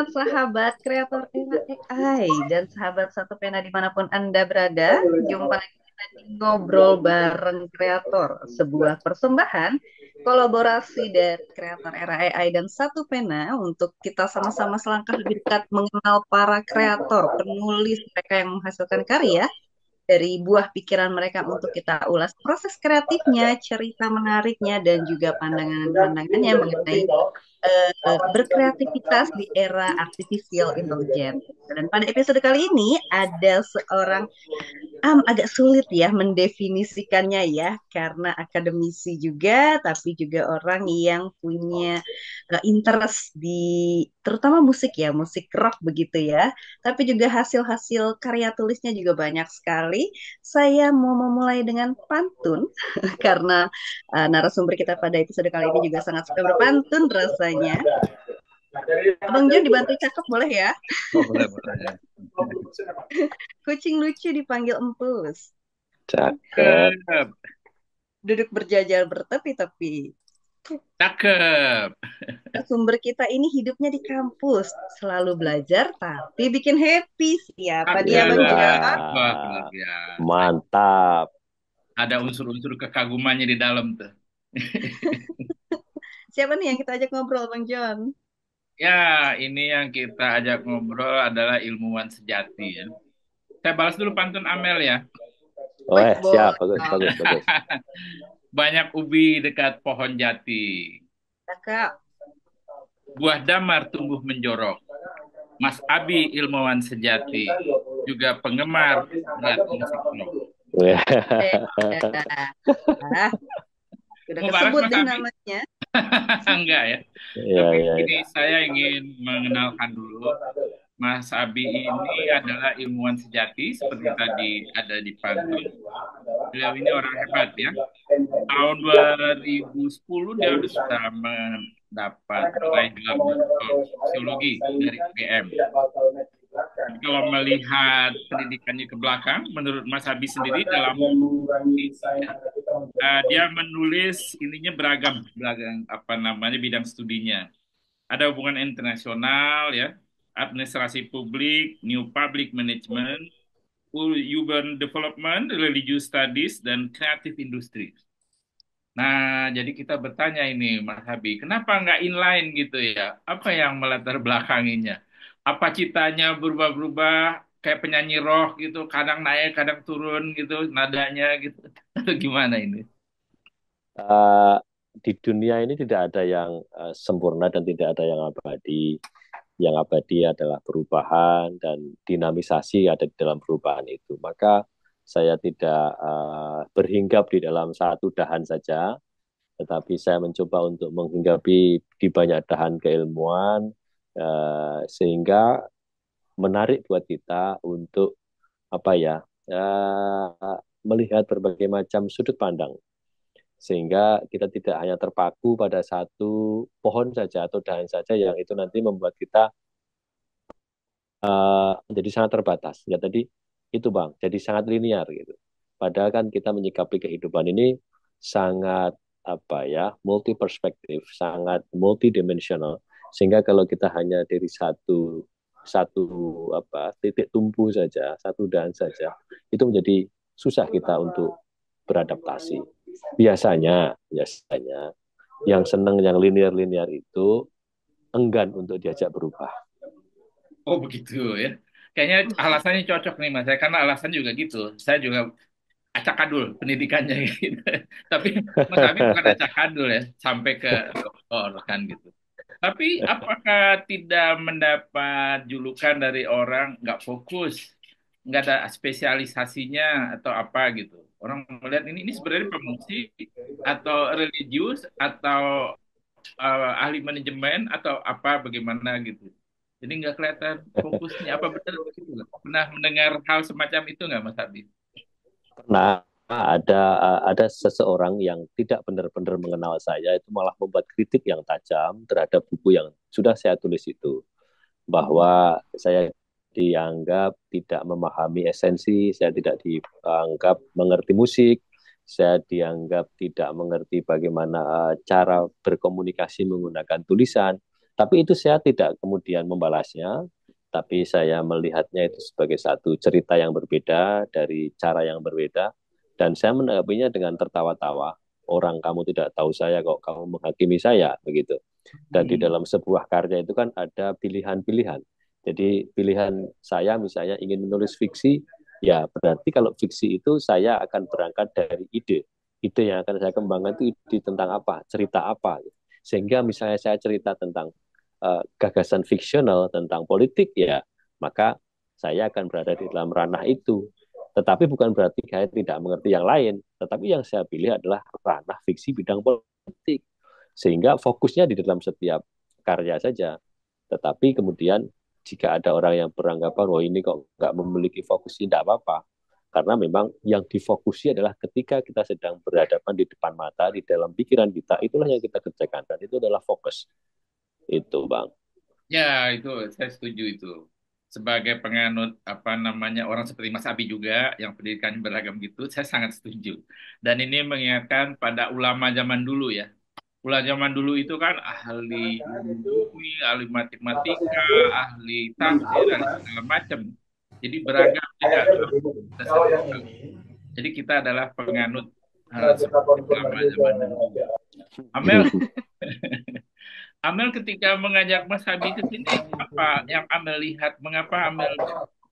sahabat kreator AI dan sahabat satu pena dimanapun Anda berada. Jumpa lagi kita di Ngobrol Bareng Kreator, sebuah persembahan kolaborasi dari kreator era AI dan satu pena untuk kita sama-sama selangkah lebih dekat mengenal para kreator, penulis mereka yang menghasilkan karya dari buah pikiran mereka untuk kita ulas proses kreatifnya, cerita menariknya, dan juga pandangan-pandangannya mengenai berkreativitas di era artificial intelligence. Dan pada episode kali ini ada seorang agak sulit ya mendefinisikannya ya, karena akademisi juga, tapi juga orang yang punya interest di terutama musik ya, musik rock begitu ya. Tapi juga hasil-hasil karya tulisnya juga banyak sekali. Saya mau memulai dengan pantun karena narasumber kita pada episode kali ini juga sangat suka berpantun rasanya. Abang John dibantu cakep boleh ya? Oh, boleh, boleh. Kucing lucu dipanggil empus. Cakep. Cakep, Duduk berjajar bertepi-tepi. cakep. Sumber kita ini hidupnya di kampus, selalu belajar tapi bikin happy. Siapa dia Bang John? Cakep. Wah, luar Ya, biasa. mantap. Ada unsur-unsur kekagumannya di dalam tuh. Siapa nih yang kita ajak ngobrol Bang John? Ya, ini yang kita ajak ngobrol adalah ilmuwan sejati ya. Saya balas dulu pantun Amel ya. Wih, Siap, boleh. bagus, bagus, bagus. Banyak ubi dekat pohon jati. Kakak, Buah damar tumbuh menjorok. Mas Abi ilmuwan sejati. Juga penggemar berat musik rock. eh, ah, udah Mau balas kesebut Mas deh Abi? namanya. Enggak ya. Ya, Tapi ya, ini ya. saya ingin mengenalkan dulu, Mas Abi ini adalah ilmuwan sejati, seperti tadi ada di pantun. Beliau ini orang hebat ya. Tahun 2010 dia sudah mendapat meraih gelar doktor sosiologi dari UGM. Jadi kalau melihat pendidikannya ke belakang, menurut Mas Abi sendiri dalam ya, dia menulis ininya beragam, beragam apa namanya bidang studinya. Ada hubungan internasional ya, administrasi publik, new public management, urban development, religious studies, dan creative industry. Nah, jadi kita bertanya ini, Mas Habib, kenapa nggak inline gitu ya? Apa yang melatar belakanginya? Apa citanya berubah-berubah kayak penyanyi rock gitu, kadang naik, kadang turun gitu, nadanya gitu, atau gimana ini? Eh, di dunia ini tidak ada yang sempurna dan tidak ada yang abadi. Yang abadi adalah perubahan dan dinamisasi ada di dalam perubahan itu. Maka saya tidak berhinggap di dalam satu dahan saja, tetapi saya mencoba untuk menghinggapi di banyak dahan keilmuan, sehingga menarik buat kita untuk apa ya, melihat berbagai macam sudut pandang, sehingga kita tidak hanya terpaku pada satu pohon saja atau dahan saja yang itu nanti membuat kita menjadi sangat terbatas. Ya tadi itu Bang, jadi sangat linear gitu. Padahal kan kita menyikapi kehidupan ini sangat apa ya, multi perspektif, sangat multidimensional. Sehingga kalau kita hanya dari satu satu apa titik tumpu saja, satu dahan saja, itu menjadi susah kita untuk beradaptasi. Biasanya yang senang yang linear-linear itu enggan untuk diajak berubah. Oh begitu ya. Kayaknya alasannya cocok nih Mas, karena alasan juga gitu. Saya juga acak-adul pendidikannya gitu. Tapi Mas Habib bukan acak-adul ya, sampai ke doktor kan gitu. Tapi apakah tidak mendapat julukan dari orang nggak fokus, nggak ada spesialisasinya atau apa gitu? Orang melihat ini sebenarnya pemusik atau religius atau ahli manajemen atau apa bagaimana gitu. Jadi nggak kelihatan fokusnya apa benar begitu nggak? Pernah mendengar hal semacam itu nggak Mas Habib? Pernah ada seseorang yang tidak benar-benar mengenal saya itu malah membuat kritik yang tajam terhadap buku yang sudah saya tulis itu, bahwa saya dianggap tidak memahami esensi, saya tidak dianggap mengerti musik, saya dianggap tidak mengerti bagaimana cara berkomunikasi menggunakan tulisan. Tapi itu saya tidak kemudian membalasnya, tapi saya melihatnya itu sebagai satu cerita yang berbeda dari cara yang berbeda, dan saya menanggapinya dengan tertawa-tawa. Orang kamu tidak tahu saya kok kamu menghakimi saya begitu. Dan di dalam sebuah karya itu kan ada pilihan-pilihan. Jadi pilihan saya misalnya ingin menulis fiksi, ya berarti kalau fiksi itu saya akan berangkat dari ide. Ide yang akan saya kembangkan itu ide tentang apa, cerita apa. Sehingga misalnya saya cerita tentang gagasan fiksional tentang politik, ya maka saya akan berada di dalam ranah itu. Tetapi bukan berarti saya tidak mengerti yang lain. Tetapi yang saya pilih adalah ranah fiksi bidang politik. Sehingga fokusnya di dalam setiap karya saja. Tetapi kemudian jika ada orang yang beranggapan, oh ini kok nggak memiliki fokus, tidak apa-apa. Karena memang yang difokusi adalah ketika kita sedang berhadapan di depan mata, di dalam pikiran kita, itulah yang kita kerjakan. Dan itu adalah fokus. Itu, Bang. Ya, itu saya setuju itu. Sebagai penganut apa namanya orang seperti Mas Abi juga yang pendidikannya beragam gitu, saya sangat setuju. Dan ini mengingatkan pada ulama zaman dulu ya. Ulama zaman dulu itu kan ahli bumi, ahli matematika, ahli tafsir, ahli segala macam. Jadi beragam tidak ada satu hal. Jadi kita adalah penganut seperti ulama zaman dulu. Amel, Amel ketika mengajak Mas Abi ke sini, apa yang Amel lihat? Mengapa Amel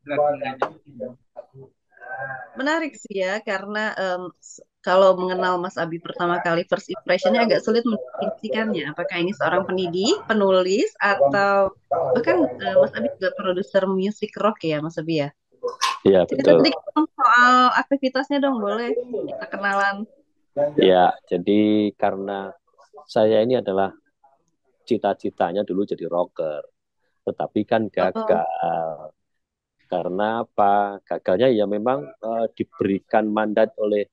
berat mengajak? Menarik sih ya, karena kalau mengenal Mas Abi pertama kali, first impressionnya agak sulit mendefinisikannya. Apakah ini seorang pendidik, penulis, atau bahkan Mas Abi juga produser musik rock ya, Mas Abi ya? Iya, Cerita betul. sedikit dong soal aktivitasnya dong, boleh kita kenalan. Ya, jadi karena saya ini adalah cita-citanya dulu jadi rocker, tetapi kan Oh, gagal. Karena apa? Gagalnya ya memang diberikan mandat oleh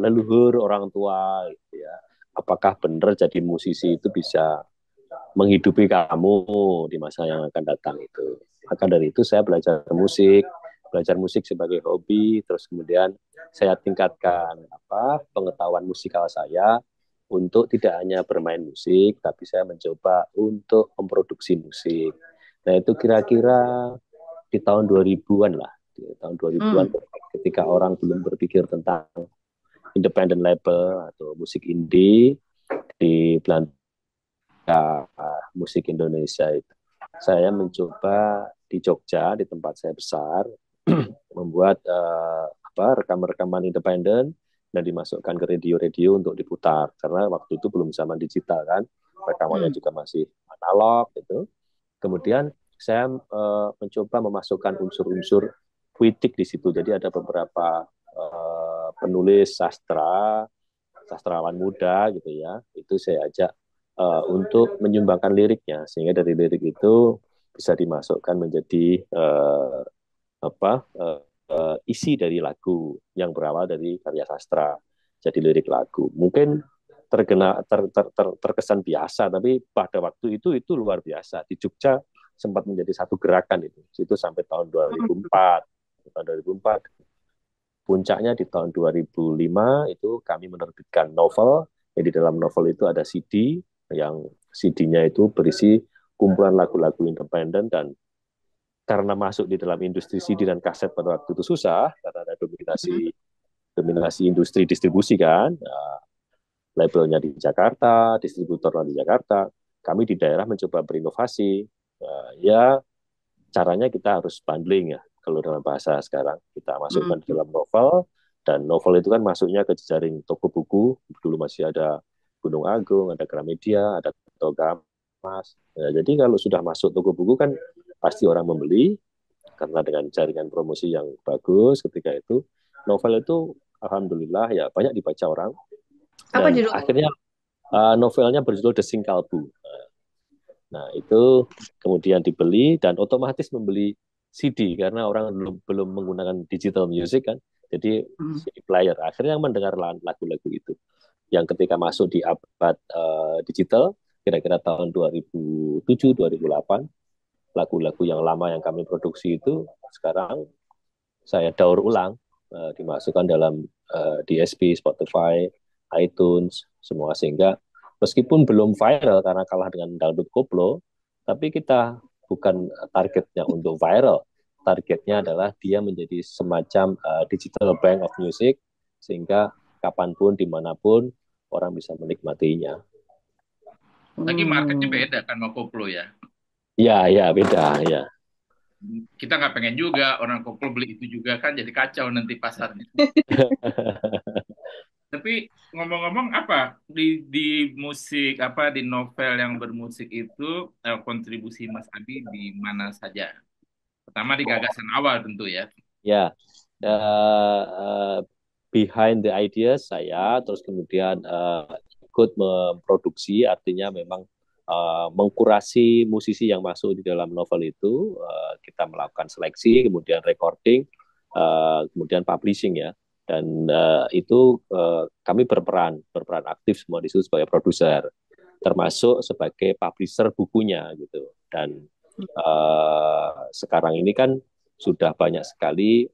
leluhur orang tua gitu ya. Apakah benar jadi musisi itu bisa menghidupi kamu di masa yang akan datang itu. Maka dari itu saya belajar musik sebagai hobi, terus kemudian saya tingkatkan pengetahuan musikal saya untuk tidak hanya bermain musik, tapi saya mencoba untuk memproduksi musik. Nah itu kira-kira di tahun 2000-an lah, di tahun 2000-an hmm. ketika orang belum berpikir tentang independent label atau musik indie di Belanda, musik Indonesia itu. Saya mencoba di Jogja, di tempat saya besar, membuat rekaman-rekaman independen dan dimasukkan ke radio-radio untuk diputar. Karena waktu itu belum zaman digital kan, rekamannya Hmm. juga masih analog gitu. Kemudian saya mencoba memasukkan unsur-unsur puitik di situ. Jadi ada beberapa penulis sastrawan muda gitu ya. Itu saya ajak untuk menyumbangkan liriknya, sehingga dari lirik itu bisa dimasukkan menjadi isi dari lagu yang berawal dari karya sastra, jadi lirik lagu. Mungkin terkesan biasa, tapi pada waktu itu luar biasa. Di Jogja sempat menjadi satu gerakan itu sampai tahun 2004. Tahun 2004 puncaknya di tahun 2005 itu kami menerbitkan novel. Jadi dalam novel itu ada CD, yang CD-nya itu berisi kumpulan lagu-lagu independen. Dan karena masuk di dalam industri CD dan kaset pada waktu itu susah karena ada dominasi dominasi industri distribusi kan. Nah, labelnya di Jakarta, distributornya di Jakarta. Kami di daerah mencoba berinovasi. Ya caranya kita harus bundling ya. Kalau dalam bahasa sekarang kita masukkan Hmm. dalam novel, dan novel itu kan masuknya ke jejaring toko buku. Dulu masih ada Gunung Agung, ada Gramedia, ada Toga Mas. Ya, jadi kalau sudah masuk toko buku kan pasti orang membeli karena dengan jaringan promosi yang bagus ketika itu. Novel itu alhamdulillah ya banyak dibaca orang, Apa dan judulnya? akhirnya novelnya berjudul Desing Kalbu. Nah, itu kemudian dibeli dan otomatis membeli CD karena orang belum menggunakan digital music kan. Jadi Hmm. CD player akhirnya mendengar lagu-lagu itu. Yang ketika masuk di abad digital, kira-kira tahun 2007 2008, lagu-lagu yang lama yang kami produksi itu sekarang saya daur ulang, dimasukkan dalam DSP, Spotify, iTunes, semua, sehingga meskipun belum viral karena kalah dengan dangdut koplo, Tapi kita bukan targetnya untuk viral. Targetnya adalah dia menjadi semacam digital bank of music, sehingga kapanpun, dimanapun, orang bisa menikmatinya. Lagi marketnya Hmm. beda kan sama koplo ya. Ya, ya, beda, ya. Kita nggak pengen juga orang koplo beli itu juga kan jadi kacau nanti pasarnya. Tapi ngomong-ngomong apa di musik apa di novel yang bermusik itu kontribusi Mas Abi di mana saja? Pertama di gagasan awal tentu ya. Ya, behind the ideas saya, terus kemudian ikut memproduksi, artinya memang mengkurasi musisi yang masuk di dalam novel itu, kita melakukan seleksi, kemudian recording, kemudian publishing ya, dan itu kami berperan aktif semua di situ sebagai produser, termasuk sebagai publisher bukunya gitu, dan sekarang ini kan sudah banyak sekali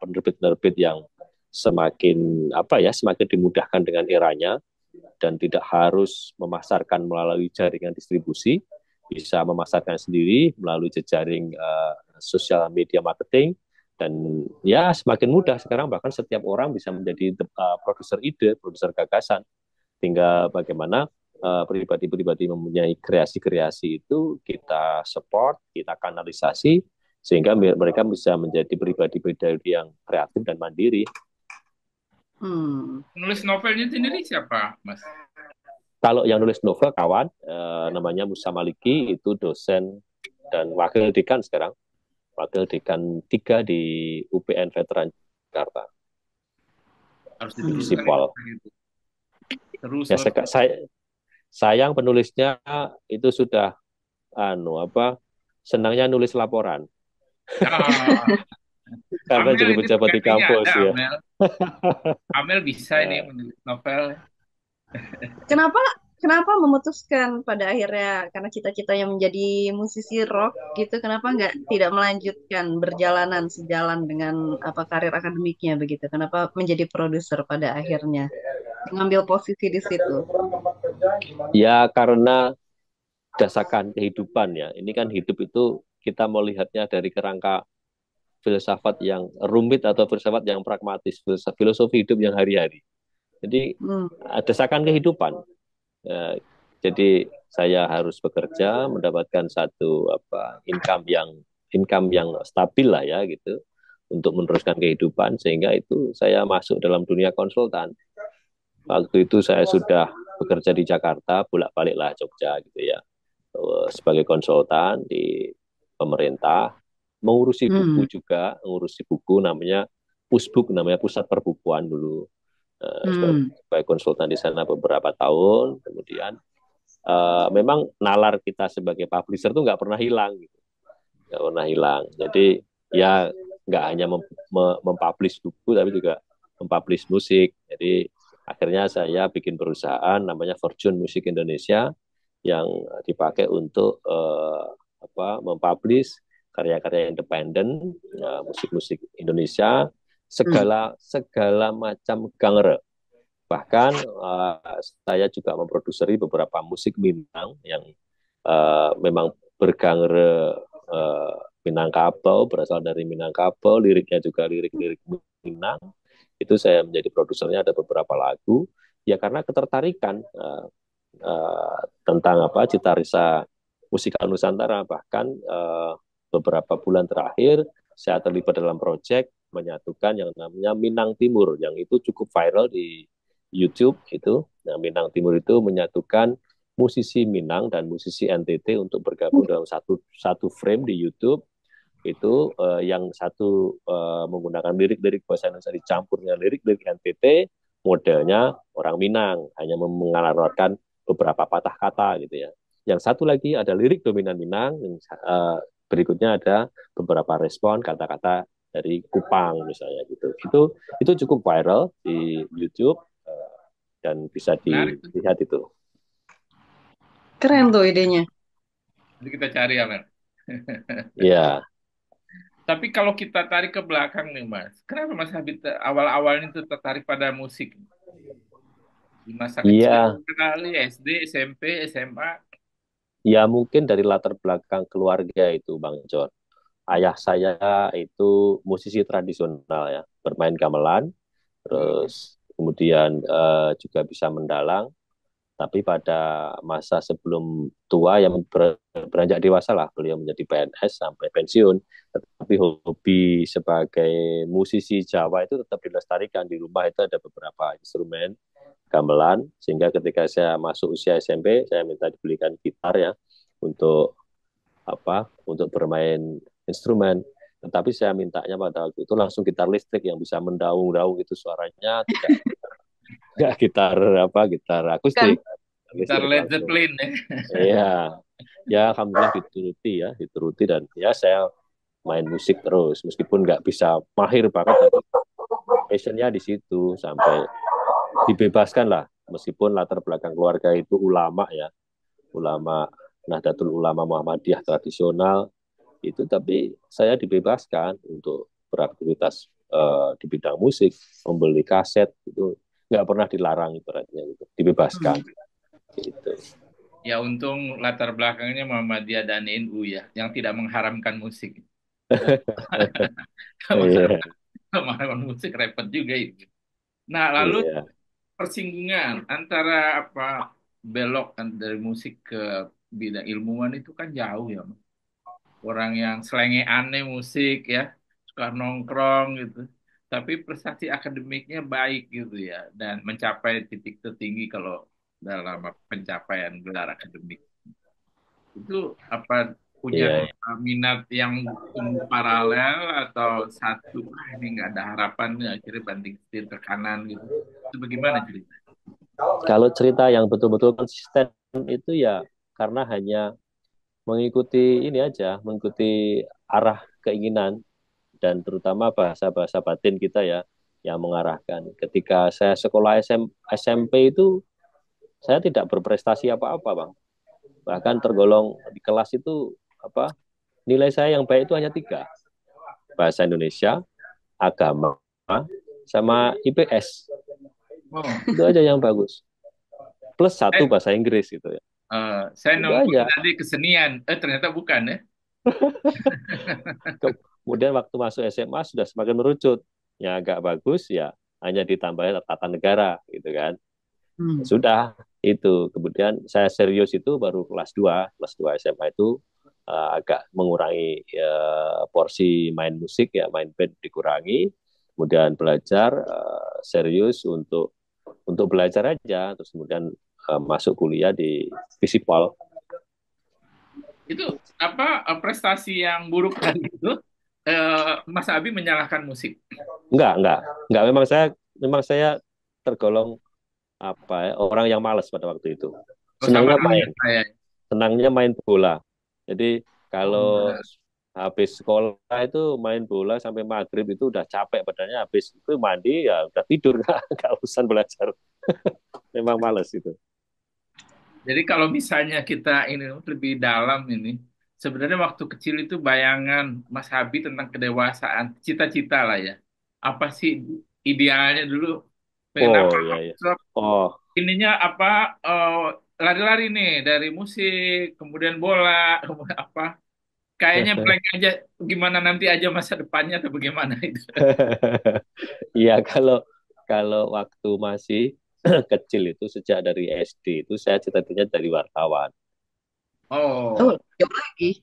penerbit-penerbit yang semakin apa ya, semakin dimudahkan dengan eranya dan tidak harus memasarkan melalui jaringan distribusi, bisa memasarkan sendiri melalui jejaring sosial media marketing, dan ya semakin mudah sekarang, bahkan setiap orang bisa menjadi produser ide, produser gagasan. Tinggal bagaimana pribadi-pribadi mempunyai kreasi-kreasi itu kita support, kita kanalisasi, sehingga mereka bisa menjadi pribadi-pribadi yang kreatif dan mandiri. Hmm. Nulis novelnya sendiri siapa, Mas? Kalau yang nulis novel kawan, namanya Musa Maliki, itu dosen dan wakil dekan sekarang, wakil dekan 3 di UPN Veteran Jakarta, Harus di diteruskan itu. Sipol. Terus Ya, sayang penulisnya itu sudah senangnya nulis laporan ah, karena Amel jadi ini pejabat di potensinya ada kampus ya. Amel. Amel bisa ini menulis novel. Kenapa kenapa memutuskan pada akhirnya karena cita-citanya menjadi musisi rock gitu, kenapa nggak tidak melanjutkan berjalanan sejalan dengan apa karir akademiknya begitu? Kenapa menjadi produser pada akhirnya? Mengambil posisi di situ. Ya karena dasarkan kehidupan ya. Ini kan hidup itu kita melihatnya dari kerangka filsafat yang rumit atau filsafat yang pragmatis, filosofi hidup yang hari-hari. Jadi Hmm. desakan kehidupan. Eh, jadi saya harus bekerja, mendapatkan satu income yang stabil lah ya gitu, untuk meneruskan kehidupan, sehingga itu saya masuk dalam dunia konsultan. Waktu itu saya sudah bekerja di Jakarta, bolak-baliklah Jogja gitu ya, sebagai konsultan di pemerintah, mengurusi Hmm. buku juga, mengurusi buku namanya Pusbuk, namanya Pusat Perbukuan dulu. Hmm. Sebagai konsultan di sana beberapa tahun, kemudian memang nalar kita sebagai publisher tuh nggak pernah hilang, gitu. Nggak pernah hilang. Jadi ya nggak hanya mempublish buku, tapi juga mempublish musik. Jadi akhirnya saya bikin perusahaan namanya Fortune Music Indonesia, yang dipakai untuk mempublish karya-karya independen, musik-musik Indonesia, Hmm. segala segala macam genre. Bahkan saya juga memproduseri beberapa musik Minang yang memang bergenre Minangkabau, berasal dari Minangkabau, liriknya juga lirik-lirik Minang. Itu saya menjadi produsernya, ada beberapa lagu. Ya karena ketertarikan tentang cita rasa musikal Nusantara. Bahkan beberapa bulan terakhir saya terlibat dalam proyek menyatukan yang namanya Minang Timur, yang itu cukup viral di YouTube itu. Nah, Minang Timur itu menyatukan musisi Minang dan musisi NTT untuk bergabung dalam satu satu frame di YouTube. Itu yang satu menggunakan lirik-lirik bahasa Indonesia dicampur dengan lirik-lirik NTT, modelnya orang Minang, hanya mengeluarkan beberapa patah kata gitu ya. Yang satu lagi ada lirik dominan Minang, yang berikutnya ada beberapa respon kata-kata dari Kupang misalnya gitu. Itu cukup viral di YouTube, dan bisa Menarik tuh. dilihat itu. Keren tuh idenya. Nanti kita cari Amel. Ya, Tapi kalau kita tarik ke belakang nih Mas, kenapa Mas Habib awal-awalnya itu tertarik pada musik? Di masa kecil iya, kali SD, SMP, SMA. Ya mungkin dari latar belakang keluarga itu, Bang John. Ayah saya itu musisi tradisional ya, bermain gamelan, Hmm. terus kemudian juga bisa mendalang. Tapi pada masa sebelum tua yang beranjak dewasa lah, beliau menjadi PNS sampai pensiun. Tapi hobi sebagai musisi Jawa itu tetap dilestarikan. Di rumah itu ada beberapa instrumen gamelan, sehingga ketika saya masuk usia SMP, saya minta dibelikan gitar ya untuk untuk bermain instrumen. Tetapi saya mintanya pada waktu itu langsung gitar listrik yang bisa mendaung-daung, itu suaranya tidak gitar gitar Bukan. akustik, Gitar listrik Led langsung. Zeppelin ya. Iya, ya alhamdulillah dituruti dan ya saya main musik terus meskipun nggak bisa mahir banget, tapi passionnya di situ sampai dibebaskan lah, meskipun latar belakang keluarga itu ulama ya, ulama Nahdlatul Ulama Muhammadiyah tradisional itu, tapi saya dibebaskan untuk beraktivitas di bidang musik, membeli kaset itu nggak pernah dilarang, ibaratnya gitu, dibebaskan Hmm. gitu. Ya untung latar belakangnya Muhammadiyah dan NU ya, yang tidak mengharamkan musik. Iya, Mengharamkan musik repot juga itu. Nah, lalu iya, persinggungan antara apa belok kan dari musik ke bidang ilmuwan itu kan jauh ya, Mas. Orang yang aneh musik ya, suka nongkrong gitu. Tapi prestasi akademiknya baik gitu ya, dan mencapai titik tertinggi kalau dalam pencapaian gelar akademik. Itu apa punya iya. minat yang tumbuh paralel atau satu, ini nggak ada harapan nih, akhirnya banting setir ke kanan gitu. Itu bagaimana cerita? Kalau cerita yang betul-betul konsisten itu ya karena hanya mengikuti ini aja, mengikuti arah keinginan dan terutama bahasa-bahasa batin kita ya yang mengarahkan. Ketika saya sekolah SMP itu saya tidak berprestasi apa-apa, Bang. Bahkan tergolong di kelas itu nilai saya yang baik itu hanya tiga: bahasa Indonesia, agama, sama IPS. Oh, Itu aja yang bagus. Plus satu eh, bahasa Inggris gitu ya. saya Itu nunggu aja. tadi kesenian, ternyata bukan ya. Kemudian waktu masuk SMA sudah semakin merucut. Yang agak bagus ya hanya ditambah tata negara gitu kan. Hmm. Sudah itu. Kemudian saya serius itu baru kelas dua SMA itu agak mengurangi porsi main musik ya, main band dikurangi. Kemudian belajar serius untuk belajar aja, terus kemudian masuk kuliah di Visipol. Itu apa prestasi yang buruk tadi itu Mas Abi menyalahkan musik. Enggak, memang saya tergolong orang yang malas pada waktu itu. Oh, sama Senangnya dengan main, saya. senangnya main bola. Jadi Oh, kalau benar. habis sekolah itu main bola sampai maghrib itu udah capek badannya, habis itu mandi ya udah tidur, nggak urusan belajar. Memang males itu. Jadi kalau misalnya kita ini lebih dalam ini, sebenarnya waktu kecil itu bayangan Mas Habib tentang kedewasaan, cita-cita lah ya. Apa sih idealnya dulu? Pengen apa? Oh ya ya. So, Oh. ininya apa? Lari-lari nih dari musik, kemudian bola, kemudian apa? Kayaknya blank aja. Gimana nanti aja masa depannya atau bagaimana itu? Iya, kalau kalau waktu masih kecil itu sejak dari SD itu saya cita-citanya dari wartawan. Oh, Oh, jauh lagi.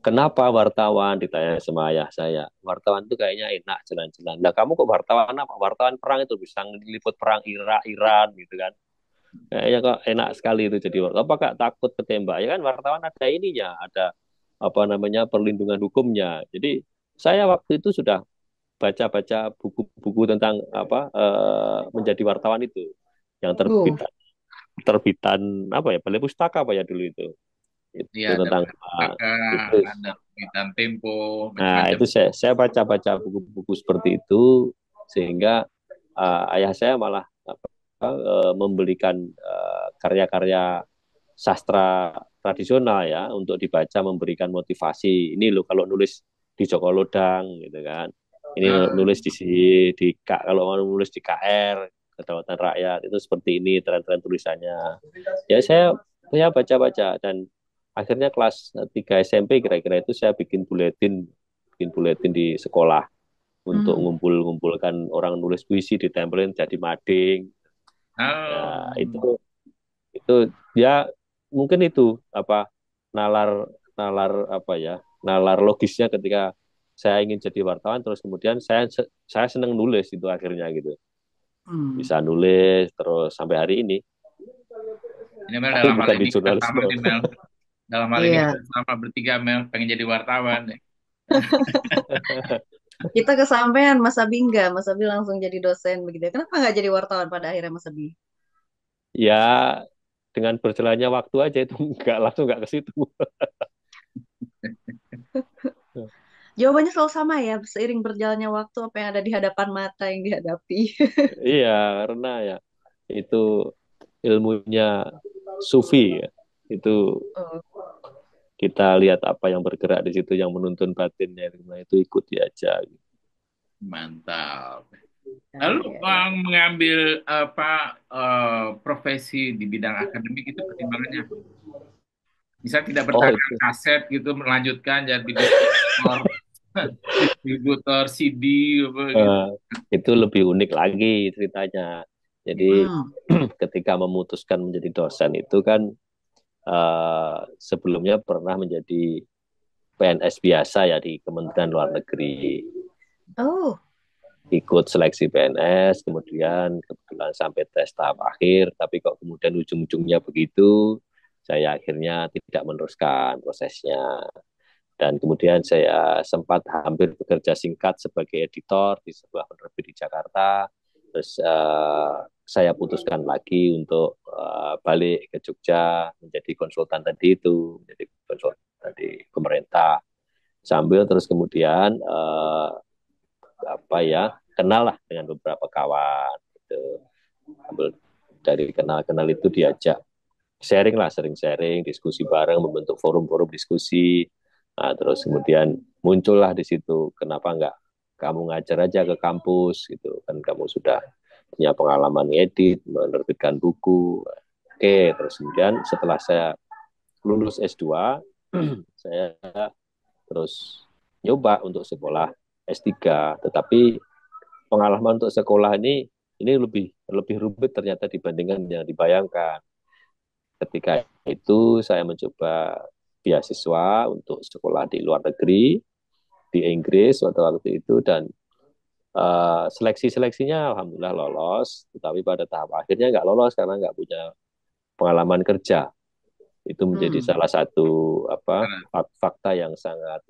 Kenapa wartawan, ditanya sama ayah saya. Wartawan itu kayaknya enak jalan-jalan. Nah, kamu kok wartawan apa? Wartawan perang itu bisa ngeliput perang Irak, Iran gitu kan. Kayaknya kok enak sekali itu jadi wartawan. Apa kak takut ketembak? Ya kan wartawan ada ininya, ada perlindungan hukumnya. Jadi saya waktu itu sudah baca-baca buku-buku tentang menjadi wartawan itu, yang Oh, terbitan terbitan Balai Pustaka apa ya dulu iya itu ada tentang kakak, itu. ada Bintang Tempo, Nah, macam-macam. itu saya baca-baca buku-buku seperti itu, sehingga ayah saya malah membelikan karya-karya sastra tradisional ya untuk dibaca, memberikan motivasi. Ini loh kalau nulis di Joko Lodang gitu kan. Ini Nah, nulis kalau mau nulis di KR, Kedaulatan Rakyat, itu seperti ini tren-tren tulisannya. Ya saya baca-baca dan akhirnya kelas 3 SMP kira-kira itu saya bikin buletin di sekolah untuk Hmm. ngumpulkan orang nulis puisi ditempelin jadi mading. Oh, Ya, itu ya mungkin itu apa nalar nalar apa ya nalar logisnya ketika saya ingin jadi wartawan terus kemudian saya seneng nulis itu akhirnya gitu Hmm. bisa nulis terus sampai hari ini ini Mel tapi dalam hal bukan di ini kita sama jurnalisme. nih Mel. Dalam hal ini Iya, kita sama bertiga Mel pengen jadi wartawan deh. kita kesampaian Mas Abi enggak. Mas Abi langsung jadi dosen begitu. Kenapa nggak jadi wartawan pada akhirnya Mas Abi? Ya dengan berjalannya waktu aja itu nggak ke situ. Jawabannya selalu sama ya, seiring berjalannya waktu apa yang ada di hadapan mata yang dihadapi. Iya karena ya itu ilmunya sufi ya. Itu Oh, kita lihat apa yang bergerak di situ yang menuntun batinnya itu ikuti aja. Mantap. ya, Lalu ya, ya. mengambil apa profesi di bidang akademik itu pertimbangannya apa? Bisa tidak Oh bertahan itu kaset gitu melanjutkan jadi distributor distributor CD apa gitu. eh, itu lebih unik lagi ceritanya. Jadi Hmm. ketika memutuskan menjadi dosen itu kan sebelumnya pernah menjadi PNS biasa ya di Kementerian Luar Negeri. Oh, Ikut seleksi PNS, kemudian kebetulan sampai tes tahap akhir, tapi kok kemudian ujung-ujungnya begitu, saya akhirnya tidak meneruskan prosesnya. Dan kemudian saya sempat hampir bekerja singkat sebagai editor di sebuah penerbit di Jakarta. Terus saya putuskan lagi untuk balik ke Jogja menjadi konsultan tadi itu, menjadi konsultan di pemerintah. Sambil terus kemudian apa ya kenal lah dengan beberapa kawan gitu. Sambil dari kenal-kenal itu diajak sharing lah, sering sharing, diskusi bareng, membentuk forum-forum diskusi. Nah, terus kemudian muncullah di situ, kenapa enggak kamu ngajar aja ke kampus gitu, kan kamu sudah punya pengalaman edit, menerbitkan buku. Oke, terus kemudian setelah saya lulus S2, saya terus nyoba untuk sekolah S3, tetapi pengalaman untuk sekolah ini lebih lebih rumit ternyata dibandingkan yang dibayangkan. Ketika itu saya mencoba beasiswa untuk sekolah di luar negeri, di Inggris waktu itu dan seleksinya alhamdulillah lolos, tetapi pada tahap akhirnya nggak lolos karena nggak punya pengalaman kerja. Itu menjadi hmm. salah satu apa Karena fakta yang sangat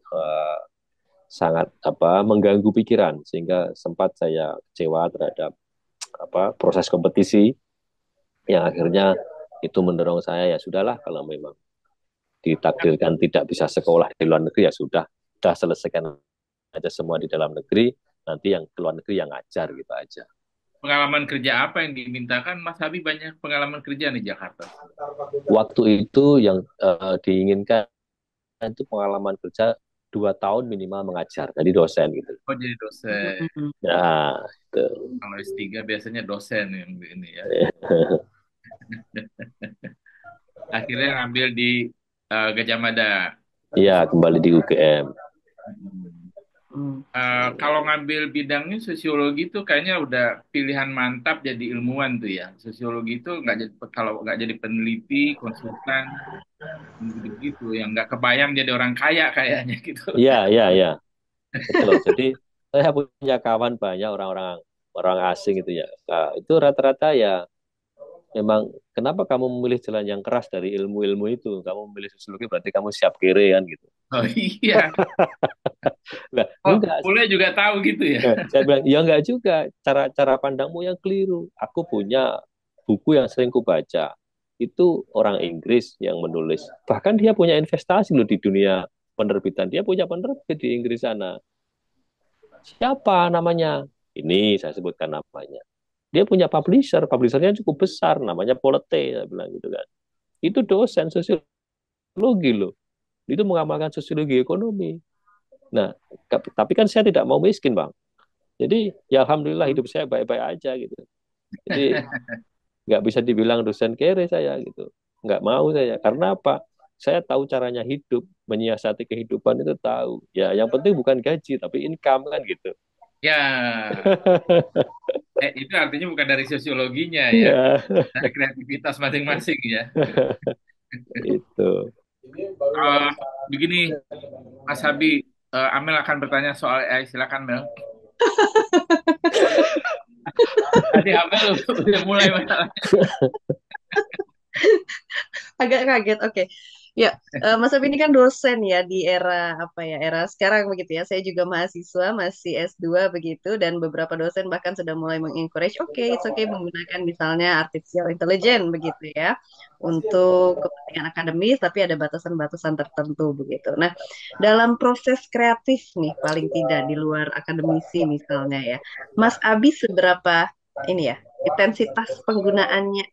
sangat apa mengganggu pikiran sehingga sempat saya kecewa terhadap apa proses kompetisi yang akhirnya itu mendorong saya ya sudahlah kalau memang ditakdirkan tidak bisa sekolah di luar negeri ya sudah selesaikan aja semua di dalam negeri nanti yang ke luar negeri yang ngajar gitu aja. pengalaman kerja apa yang dimintakan Mas Habib banyak pengalaman kerja di Jakarta. Waktu itu yang diinginkan itu pengalaman kerja 2 tahun minimal mengajar jadi dosen gitu. Oh jadi dosen. Hmm. Nah itu. Kalau S3 biasanya dosen yang ini ya. Akhirnya ngambil di Gajah Mada. Iya kembali di UGM. Hmm. Hmm. Kalau ngambil bidangnya sosiologi itu kayaknya udah pilihan mantap jadi ilmuwan tuh ya. Sosiologi itu nggak jadi kalau nggak jadi peneliti, konsultan, gitu yang nggak kebayang jadi orang kaya kayaknya gitu. Iya iya iya betul. Jadi saya punya kawan banyak orang-orang orang asing itu ya. Nah, itu rata-rata ya memang kenapa kamu memilih jalan yang keras dari ilmu-ilmu itu? Kamu memilih sosiologi berarti kamu siap kere kan gitu. Oh iya. Nah, Oh, enggak. boleh juga tahu gitu ya. Saya bilang, ya enggak juga. Cara pandangmu yang keliru. Aku punya buku yang sering kubaca. Itu orang Inggris yang menulis. Bahkan dia punya investasi loh di dunia penerbitan. Dia punya penerbit di Inggris sana. Siapa namanya? Ini saya sebutkan namanya. Dia punya publisher. Publishernya cukup besar. Namanya Polete. Saya bilang gitu kan. Itu dosen sosiologi loh. Itu mengamalkan sosiologi ekonomi. Nah, tapi kan saya tidak mau miskin, Bang. Jadi ya alhamdulillah hidup saya baik-baik aja gitu. Jadi nggak bisa dibilang dosen kere saya gitu. Nggak mau saya. Karena apa? saya tahu caranya hidup, menyiasati kehidupan itu tahu. Ya, yang penting bukan gaji, tapi income kan gitu. Ya, itu artinya bukan dari sosiologinya ya, Iya, dari kreativitas masing-masing ya. itu. Eh, Begini, Mas Habi, Amel akan bertanya soal AI. Silakan, Mel. Tadi Amel udah mulai masalahnya. Agak kaget. Oke. Ya, Mas Abi ini kan dosen ya di era apa ya? Era sekarang begitu ya. Saya juga mahasiswa, masih S2 begitu dan beberapa dosen bahkan sudah mulai mengencourage, oke, it's okay menggunakan misalnya artificial intelligence begitu ya untuk kepentingan akademis tapi ada batasan-batasan tertentu begitu. Nah, dalam proses kreatif nih paling tidak di luar akademisi misalnya ya. Mas Abi seberapa ini ya, intensitas penggunaannya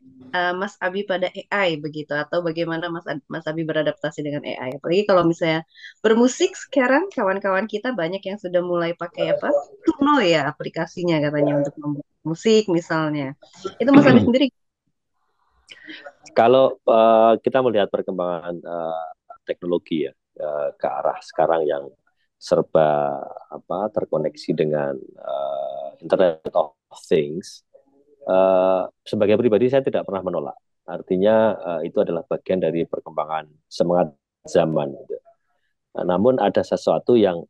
Mas Abi pada AI begitu atau bagaimana Mas Abi beradaptasi dengan AI? Apalagi kalau misalnya bermusik sekarang kawan-kawan kita banyak yang sudah mulai pakai apa? Suno ya aplikasinya katanya untuk membuat musik misalnya. Itu Mas Abi sendiri. Kalau kita melihat perkembangan teknologi ya ke arah sekarang yang serba terkoneksi dengan Internet of Things, sebagai pribadi saya tidak pernah menolak. Artinya itu adalah bagian dari perkembangan semangat zaman. Gitu. Namun ada sesuatu yang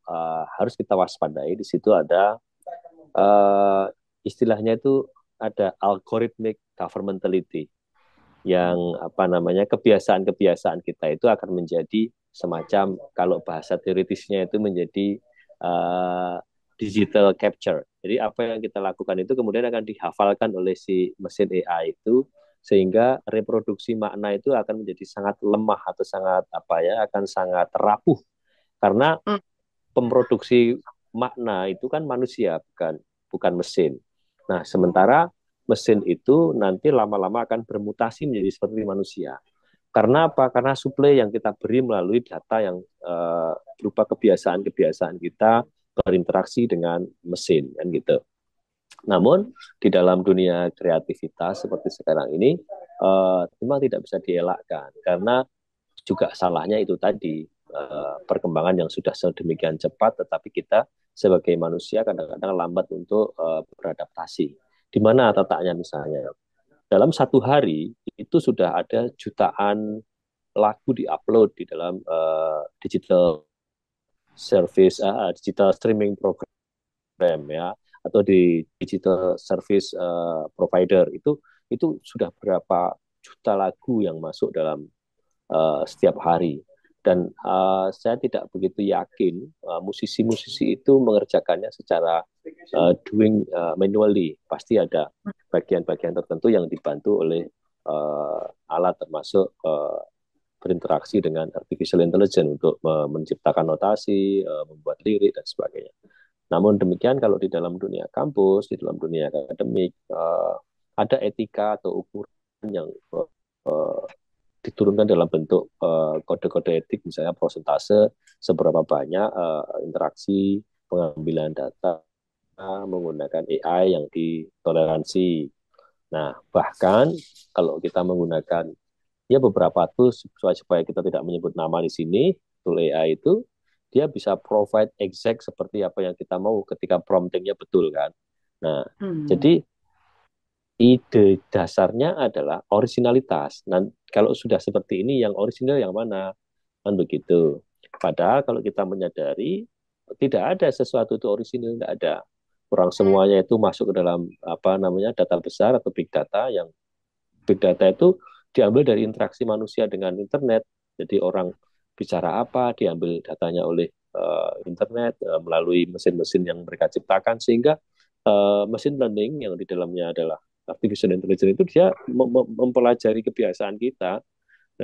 harus kita waspadai. Di situ ada uh, istilahnya itu ada algorithmic governmentality yang kebiasaan-kebiasaan kita itu akan menjadi semacam kalau bahasa teoritisnya itu menjadi uh, digital capture. Jadi apa yang kita lakukan itu kemudian akan dihafalkan oleh si mesin AI itu sehingga reproduksi makna itu akan menjadi sangat lemah atau sangat akan sangat rapuh karena Hmm, pemroduksi makna itu kan manusia bukan bukan mesin. Nah, sementara mesin itu nanti lama-lama akan bermutasi menjadi seperti manusia. Karena apa? Karena suplai yang kita beri melalui data yang berupa kebiasaan-kebiasaan kita berinteraksi dengan mesin kan gitu. Namun di dalam dunia kreativitas seperti sekarang ini memang tidak bisa dielakkan karena juga salahnya itu tadi perkembangan yang sudah sedemikian cepat, tetapi kita sebagai manusia kadang-kadang lambat untuk beradaptasi. Di mana letaknya misalnya? Dalam satu hari itu sudah ada jutaan lagu diupload di dalam digital service, digital streaming program ya, atau di digital service provider itu sudah berapa juta lagu yang masuk dalam setiap hari. Dan saya tidak begitu yakin musisi-musisi itu mengerjakannya secara doing manually. Pasti ada bagian-bagian tertentu yang dibantu oleh alat termasuk berinteraksi dengan artificial intelligence untuk menciptakan notasi, membuat lirik dan sebagainya. Namun demikian kalau di dalam dunia kampus, di dalam dunia akademik ada etika atau ukuran yang diturunkan dalam bentuk kode-kode etik, misalnya prosentase seberapa banyak interaksi pengambilan data menggunakan AI yang ditoleransi. Nah, bahkan kalau kita menggunakan ya beberapa tools supaya kita tidak menyebut nama di sini, tool AI itu dia bisa provide exact seperti apa yang kita mau ketika promptingnya betul kan. Nah, hmm, jadi ide dasarnya adalah originalitas. Nah, kalau sudah seperti ini, yang orisinal yang mana? Kan begitu. Padahal kalau kita menyadari tidak ada sesuatu itu orisinal, tidak ada. Orang semuanya itu masuk ke dalam data besar atau big data yang big data itu diambil dari interaksi manusia dengan internet. Jadi orang bicara apa diambil datanya oleh internet melalui mesin-mesin yang mereka ciptakan sehingga mesin learning yang di dalamnya adalah artificial intelligence itu dia mempelajari kebiasaan kita.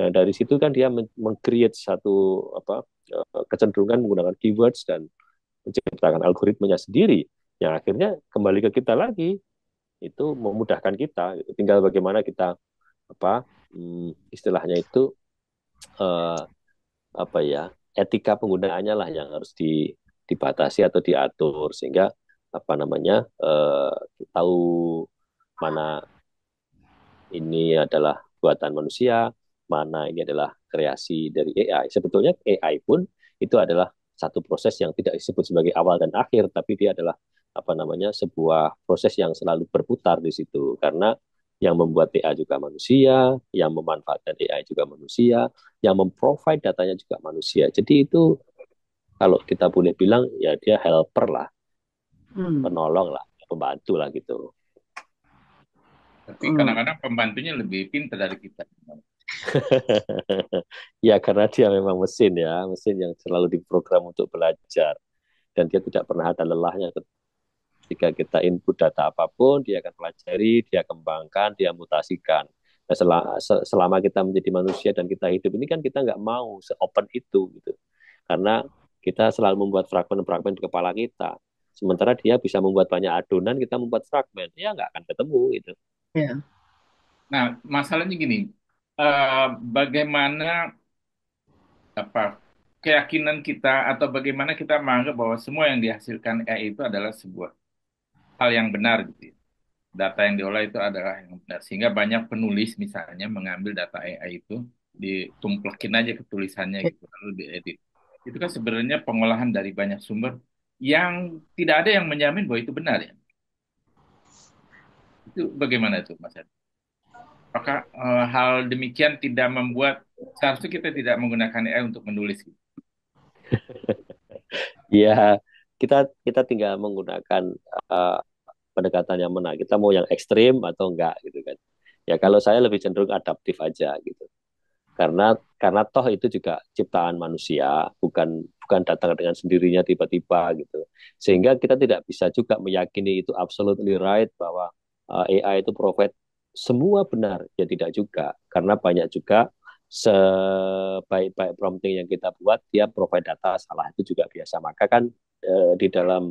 Nah, dari situ kan dia meng-create satu kecenderungan menggunakan keywords dan menciptakan algoritmanya sendiri yang akhirnya kembali ke kita lagi itu memudahkan kita. Tinggal bagaimana kita istilahnya itu eh, etika penggunaannya lah yang harus dibatasi atau diatur sehingga tahu mana ini adalah buatan manusia, mana ini adalah kreasi dari AI. Sebetulnya AI pun itu adalah satu proses yang tidak disebut sebagai awal dan akhir, tapi dia adalah apa namanya sebuah proses yang selalu berputar di situ. Karena yang membuat AI juga manusia, yang memanfaatkan AI juga manusia, yang memprovide datanya juga manusia. Jadi itu kalau kita boleh bilang ya dia helper lah, Hmm. penolong lah, pembantu lah gitu. Tapi Hmm. kadang-kadang pembantunya lebih pintar dari kita. Ya karena dia memang mesin ya, mesin yang selalu diprogram untuk belajar dan dia tidak pernah ada lelahnya ketika kita input data apapun, dia akan pelajari, dia kembangkan, dia mutasikan. Nah, selama kita menjadi manusia dan kita hidup ini kan kita nggak mau se-open itu gitu. Karena kita selalu membuat fragmen-fragmen di kepala kita. Sementara dia bisa membuat banyak adonan, kita membuat fragmen. Ya nggak akan ketemu gitu. Ya. Nah, masalahnya gini, bagaimana apa keyakinan kita atau bagaimana kita menganggap bahwa semua yang dihasilkan AI itu adalah sebuah hal yang benar gitu ya. Data yang diolah itu adalah yang benar. Sehingga banyak penulis misalnya mengambil data AI itu ditumplekin aja ke tulisannya gitu lalu diedit. Itu kan sebenarnya pengolahan dari banyak sumber yang tidak ada yang menjamin bahwa itu benar ya. Itu bagaimana itu Mas Ed? Apakah hal demikian tidak membuat seharusnya kita tidak menggunakan AI untuk menulis gitu? Ya kita kita tinggal menggunakan uh, pendekatan yang mana. Kita mau yang ekstrim atau enggak gitu kan. Ya kalau saya lebih cenderung adaptif aja gitu. Karena toh itu juga ciptaan manusia, bukan datang dengan sendirinya tiba-tiba gitu. Sehingga kita tidak bisa juga meyakini itu absolutely right bahwa AI itu provide semua benar, ya tidak juga. Karena banyak juga sebaik-baik prompting yang kita buat, dia provide data salah itu juga biasa. Maka kan di dalam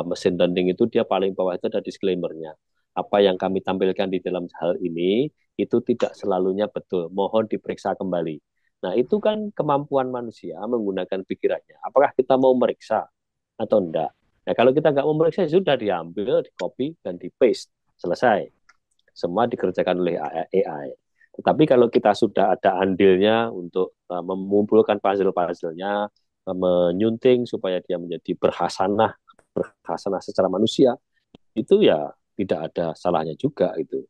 mesin learning itu dia paling bawah itu ada disclaimer-nya. Apa yang kami tampilkan di dalam hal ini itu tidak selalunya betul. Mohon diperiksa kembali. Nah, itu kan kemampuan manusia menggunakan pikirannya. Apakah kita mau meriksa atau enggak? Nah, kalau kita nggak mau meriksa, sudah diambil, di copy, dan di paste. Selesai. Semua dikerjakan oleh AI. Tetapi kalau kita sudah ada andilnya untuk mengumpulkan puzzle-puzzlenya, menyunting supaya dia menjadi berhasanah secara manusia, itu ya tidak ada salahnya juga itu.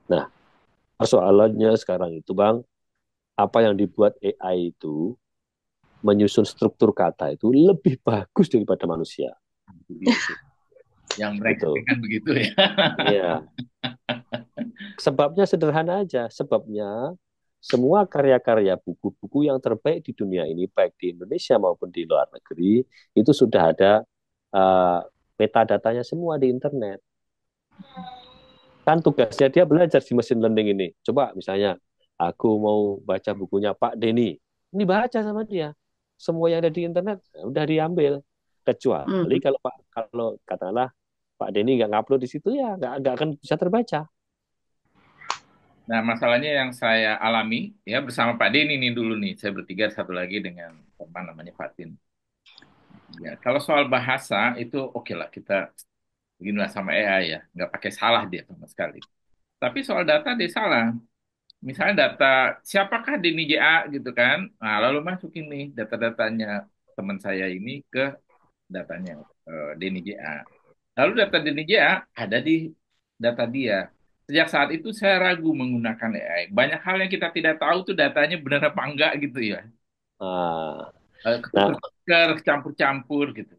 Nah, persoalannya sekarang itu Bang, apa yang dibuat AI itu menyusun struktur kata itu lebih bagus daripada manusia. Itu dia tuh. Yang brengsek Gitu. kan begitu ya. Iya. Sebabnya sederhana aja. Sebabnya semua karya-karya buku-buku yang terbaik di dunia ini, baik di Indonesia maupun di luar negeri, itu sudah ada uh, metadatanya semua di internet. Kan tugasnya dia belajar di mesin learning ini. Coba misalnya, aku mau baca bukunya Pak Denny. Ini baca sama dia. Semua yang ada di internet udah diambil. Kecuali Hmm. kalau katakanlah Pak Denny nggak ngupload di situ ya nggak akan bisa terbaca. Nah, masalahnya yang saya alami ya bersama Pak Denny ini dulu nih, saya bertiga satu lagi dengan teman namanya Fatin. Ya, kalau soal bahasa itu oke lah kita beginilah sama AI ya, nggak pakai salah dia sama sekali. Tapi soal data dia salah. Misalnya data siapakah Denny JA gitu kan, nah lalu masukin nih data-datanya teman saya ini ke datanya Denny JA. Lalu data Denny JA ada di data dia. Sejak saat itu saya ragu menggunakan AI. Banyak hal yang kita tidak tahu tuh datanya benar apa enggak gitu ya. Nah, nah, Ketukar, campur-campur gitu.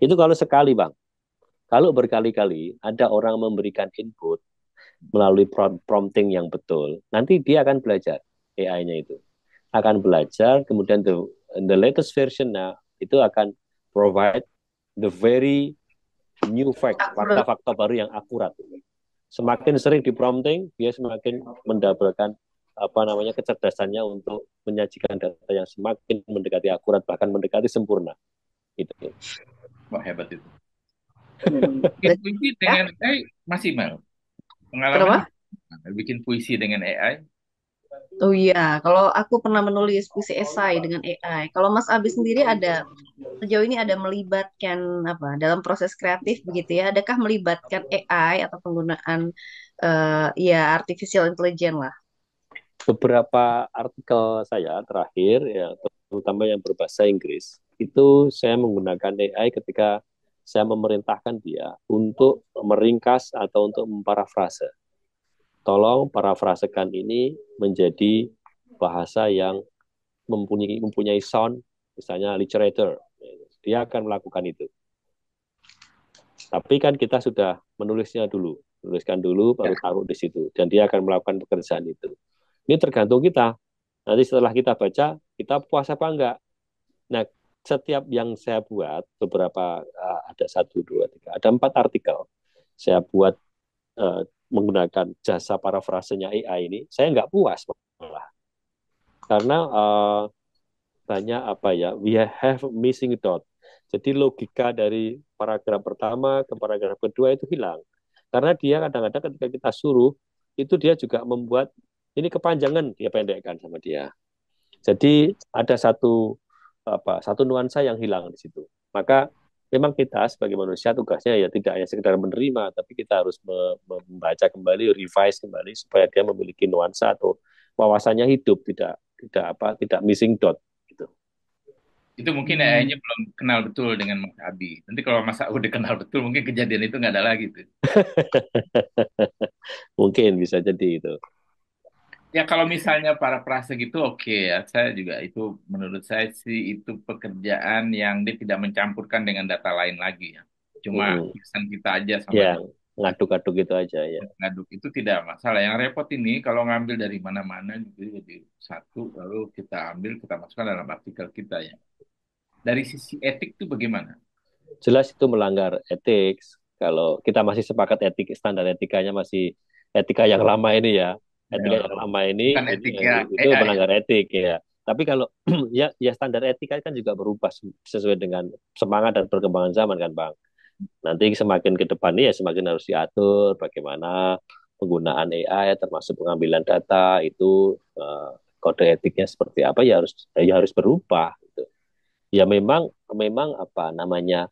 itu kalau sekali bang. Kalau berkali-kali ada orang memberikan input melalui prompting yang betul, nanti dia akan belajar AI-nya itu. Akan belajar, kemudian the latest version itu akan provide the very new fact, Akurat. fakta-fakta baru yang akurat. Semakin sering di prompting, dia semakin mendapatkan apa namanya kecerdasannya untuk menyajikan data yang semakin mendekati akurat, bahkan mendekati sempurna. Itu. Wah, hebat itu. Hmm. Bikin puisi Ya, dengan AI masih mau. Pengalamannya kenapa? bikin puisi dengan AI. Oh iya, kalau aku pernah menulis puisi esai dengan AI. Kalau Mas Abi sendiri ada sejauh ini ada melibatkan apa dalam proses kreatif begitu ya? Adakah melibatkan AI atau penggunaan ya artificial intelligence lah? beberapa artikel saya terakhir, ya, terutama yang berbahasa Inggris, itu saya menggunakan AI ketika saya memerintahkan dia untuk meringkas atau untuk memparafrase. Tolong parafrasekan ini menjadi bahasa yang mempunyai sound, misalnya literature. Dia akan melakukan itu. Tapi kan kita sudah menulisnya dulu, menuliskan dulu baru taruh di situ, dan dia akan melakukan pekerjaan itu. Ini tergantung kita. Nanti setelah kita baca, kita puas apa enggak? Nah, setiap yang saya buat, beberapa, ada satu, dua, tiga, ada 4 artikel. Saya buat menggunakan jasa parafrasenya AI ini, saya nggak puas malah. Karena banyak apa ya, we have missing dot. Jadi logika dari paragraf pertama ke paragraf kedua itu hilang. Karena dia kadang-kadang ketika kita suruh, itu dia juga membuat, ini kepanjangan, dia pendekkan sama dia. Jadi ada satu nuansa yang hilang di situ. Maka memang kita sebagai manusia tugasnya ya tidak hanya sekedar menerima, tapi kita harus membaca kembali, revise kembali supaya dia memiliki nuansa atau wawasannya hidup, tidak missing dot gitu. Itu mungkin AI-nya belum kenal betul dengan Mas Abi. Nanti kalau Mas Abi udah kenal betul, mungkin kejadian itu nggak ada lagi tuh. Mungkin bisa jadi itu. Ya kalau misalnya para prase gitu oke ya. Saya juga itu menurut saya sih itu pekerjaan yang dia tidak mencampurkan dengan data lain lagi ya. Cuma Mm-mm. tulisan kita aja sama Ya, dia ngaduk-aduk gitu aja ya. ngaduk itu tidak masalah. Yang repot ini kalau ngambil dari mana-mana gitu jadi satu lalu kita ambil kita masukkan dalam artikel kita ya. Dari sisi etik itu bagaimana? Jelas itu melanggar etik. Kalau kita masih sepakat standar etikanya masih etika yang lama ini ya. Etika Ya, yang lama ini bukan etika itu AI ya. melanggar etik ya. Tapi kalau ya standar etika kan juga berubah sesuai dengan semangat dan perkembangan zaman kan Bang. Nanti semakin ke depan ya semakin harus diatur bagaimana penggunaan AI termasuk pengambilan data itu, kode etiknya seperti apa ya harus berubah gitu. Ya memang memang apa namanya,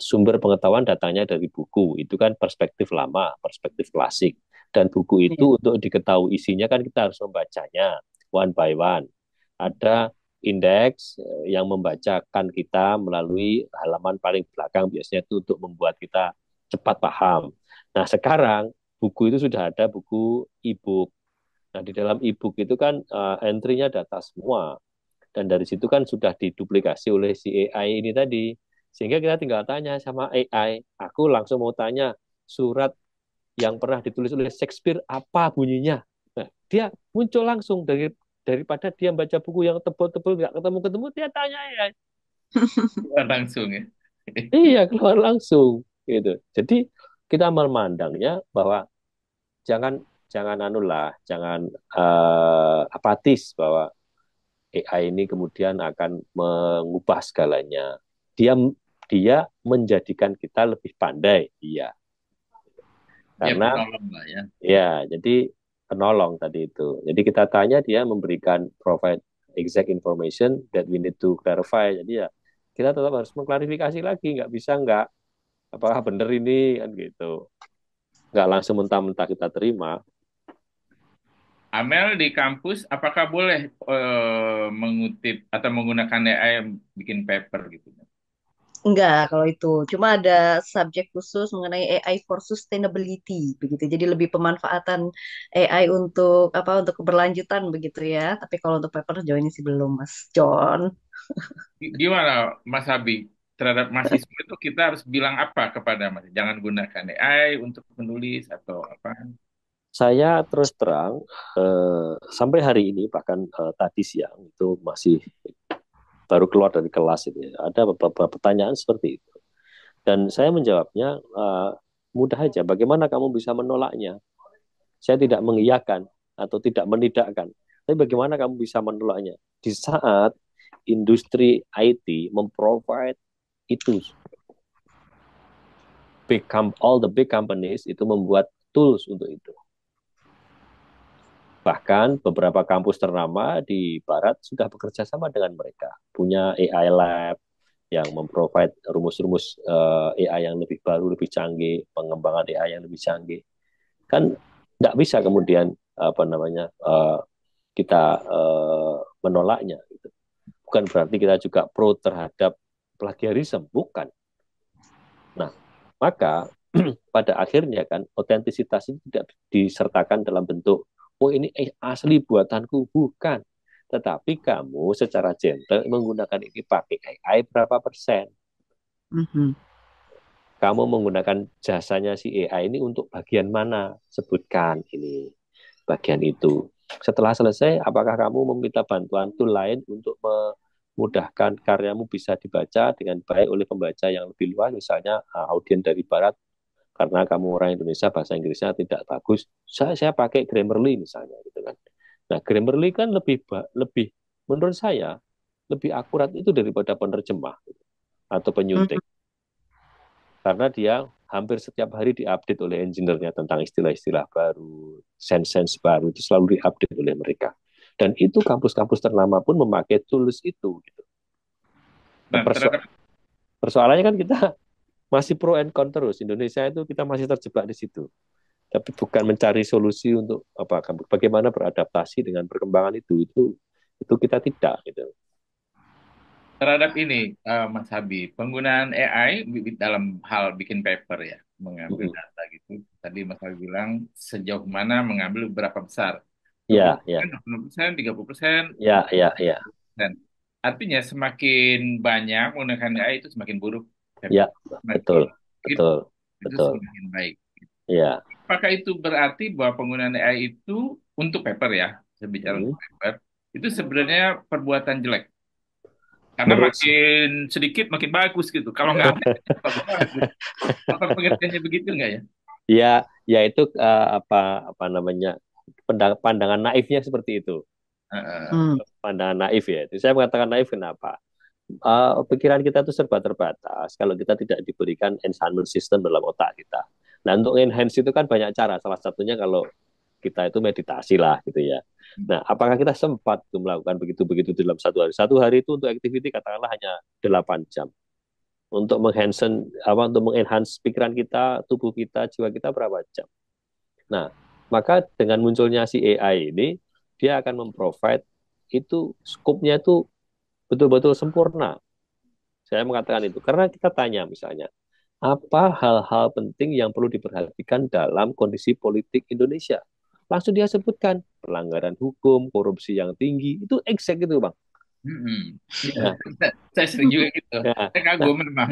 sumber pengetahuan datanya dari buku itu kan perspektif lama, perspektif klasik, dan buku Iya. itu untuk diketahui isinya kan kita harus membacanya one by one. Ada indeks yang membacakan kita melalui halaman paling belakang, biasanya itu untuk membuat kita cepat paham. Nah sekarang buku itu sudah ada buku e-book. Nah di dalam e-book itu kan entry-nya data semua, dan dari situ kan sudah diduplikasi oleh si AI ini tadi. Sehingga kita tinggal tanya sama AI, aku langsung mau tanya surat yang pernah ditulis oleh Shakespeare apa bunyinya. Nah, dia muncul langsung daripada dia baca buku yang tebal-tebal nggak ketemu-ketemu, dia tanya AI. Bukan langsung ya. Iya, keluar langsung gitu. Jadi kita memandangnya bahwa jangan jangan anulah, jangan apatis bahwa AI ini kemudian akan mengubah segalanya. Dia dia menjadikan kita lebih pandai, iya. Dia Karena penolong lah ya. ya, jadi penolong tadi itu. Jadi kita tanya dia memberikan provide exact information that we need to clarify. Jadi ya kita tetap harus mengklarifikasi lagi, nggak bisa nggak apakah benar ini kan gitu. Nggak langsung mentah-mentah kita terima. Amel di kampus, apakah boleh mengutip atau menggunakan AI bikin paper gitu? Enggak, kalau itu cuma ada subjek khusus mengenai AI for sustainability begitu. Jadi lebih pemanfaatan AI untuk apa untuk keberlanjutan begitu ya. Tapi kalau untuk paper jauh ini sih belum, Mas John. Gimana Mas Abi terhadap mahasiswa itu kita harus bilang apa kepada Mas? Jangan gunakan AI untuk menulis atau apa? Saya terus terang, sampai hari ini bahkan tadi siang itu masih baru keluar dari kelas ini ada beberapa pertanyaan seperti itu, dan saya menjawabnya mudah aja. Bagaimana kamu bisa menolaknya? Saya tidak mengiyakan atau tidak menidakkan, tapi bagaimana kamu bisa menolaknya di saat industri IT memprovide itu, all the big companies itu membuat tools untuk itu. Bahkan beberapa kampus ternama di Barat sudah bekerja sama dengan mereka, punya AI lab yang memprovide rumus-rumus AI yang lebih baru, lebih canggih, pengembangan AI yang lebih canggih. Kan nggak bisa kemudian apa namanya kita menolaknya. Gitu. Bukan berarti kita juga pro terhadap plagiarisme, bukan. Nah, maka pada akhirnya kan otentisitas itu tidak disertakan dalam bentuk oh ini asli buatanku, bukan. Tetapi kamu secara gentle menggunakan ini pakai AI berapa persen? Mhm. Kamu menggunakan jasanya si AI ini untuk bagian mana? Sebutkan ini bagian itu. Setelah selesai, apakah kamu meminta bantuan tool lain untuk memudahkan karyamu bisa dibaca dengan baik oleh pembaca yang lebih luas, misalnya audiens dari barat, karena kamu orang Indonesia bahasa Inggrisnya tidak bagus, saya pakai Grammarly misalnya, gitu kan. Nah, Grammarly kan lebih menurut saya lebih akurat itu daripada penerjemah atau Mhm. penyuntik, karena dia hampir setiap hari diupdate oleh engineer-nya tentang istilah-istilah baru, sense-sense baru, itu selalu diupdate oleh mereka. Dan itu kampus-kampus ternama pun memakai tools itu. Gitu. Nah, Nah, terhadap persoalannya kan kita masih pro and con terus. Indonesia itu kita masih terjebak di situ. Tapi bukan mencari solusi untuk apa bagaimana beradaptasi dengan perkembangan itu kita tidak gitu. terhadap ini, Mas Habi, penggunaan AI dalam hal bikin paper ya, mengambil Mm-mm. data gitu. Tadi Mas Habi bilang sejauh mana mengambil berapa besar? Dua puluh Ya, persen, ya, 20%, 30%, ya, ya, ya, 40%. Artinya semakin banyak menggunakan AI itu semakin buruk. ya, Semakin betul, sedikit betul, itu betul. semakin baik. Ya, Apakah itu berarti bahwa penggunaan AI itu untuk paper ya, saya bicara mm. untuk paper, itu sebenarnya perbuatan jelek. Karena Menurut makin sedikit makin bagus gitu. Kalau nggak ada, bagus-bagus. Apa pengertiannya begitu nggak ya? ya, ya itu apa namanya pandangan naifnya seperti itu. Hmm. Pandangan naif ya. Itu saya mengatakan naif kenapa? Pikiran kita itu serba terbatas kalau kita tidak diberikan enhancement system dalam otak kita. Nah, untuk enhance itu kan banyak cara. Salah satunya kalau kita itu meditasi lah gitu ya. Nah, apakah kita sempat tuh melakukan begitu-begitu dalam satu hari? Satu hari itu untuk activity katakanlah hanya 8 jam. Untuk mengenhance pikiran kita, tubuh kita, jiwa kita berapa jam? Nah, maka dengan munculnya si AI ini, dia akan memprovide itu skopnya itu betul-betul sempurna. Saya mengatakan itu karena kita tanya misalnya, apa hal-hal penting yang perlu diperhatikan dalam kondisi politik Indonesia? Langsung dia sebutkan pelanggaran hukum, korupsi yang tinggi, itu exact itu, Bang. Hmm. Ya, Nah, saya sering juga gitu. nah, Saya nah, kagum memang.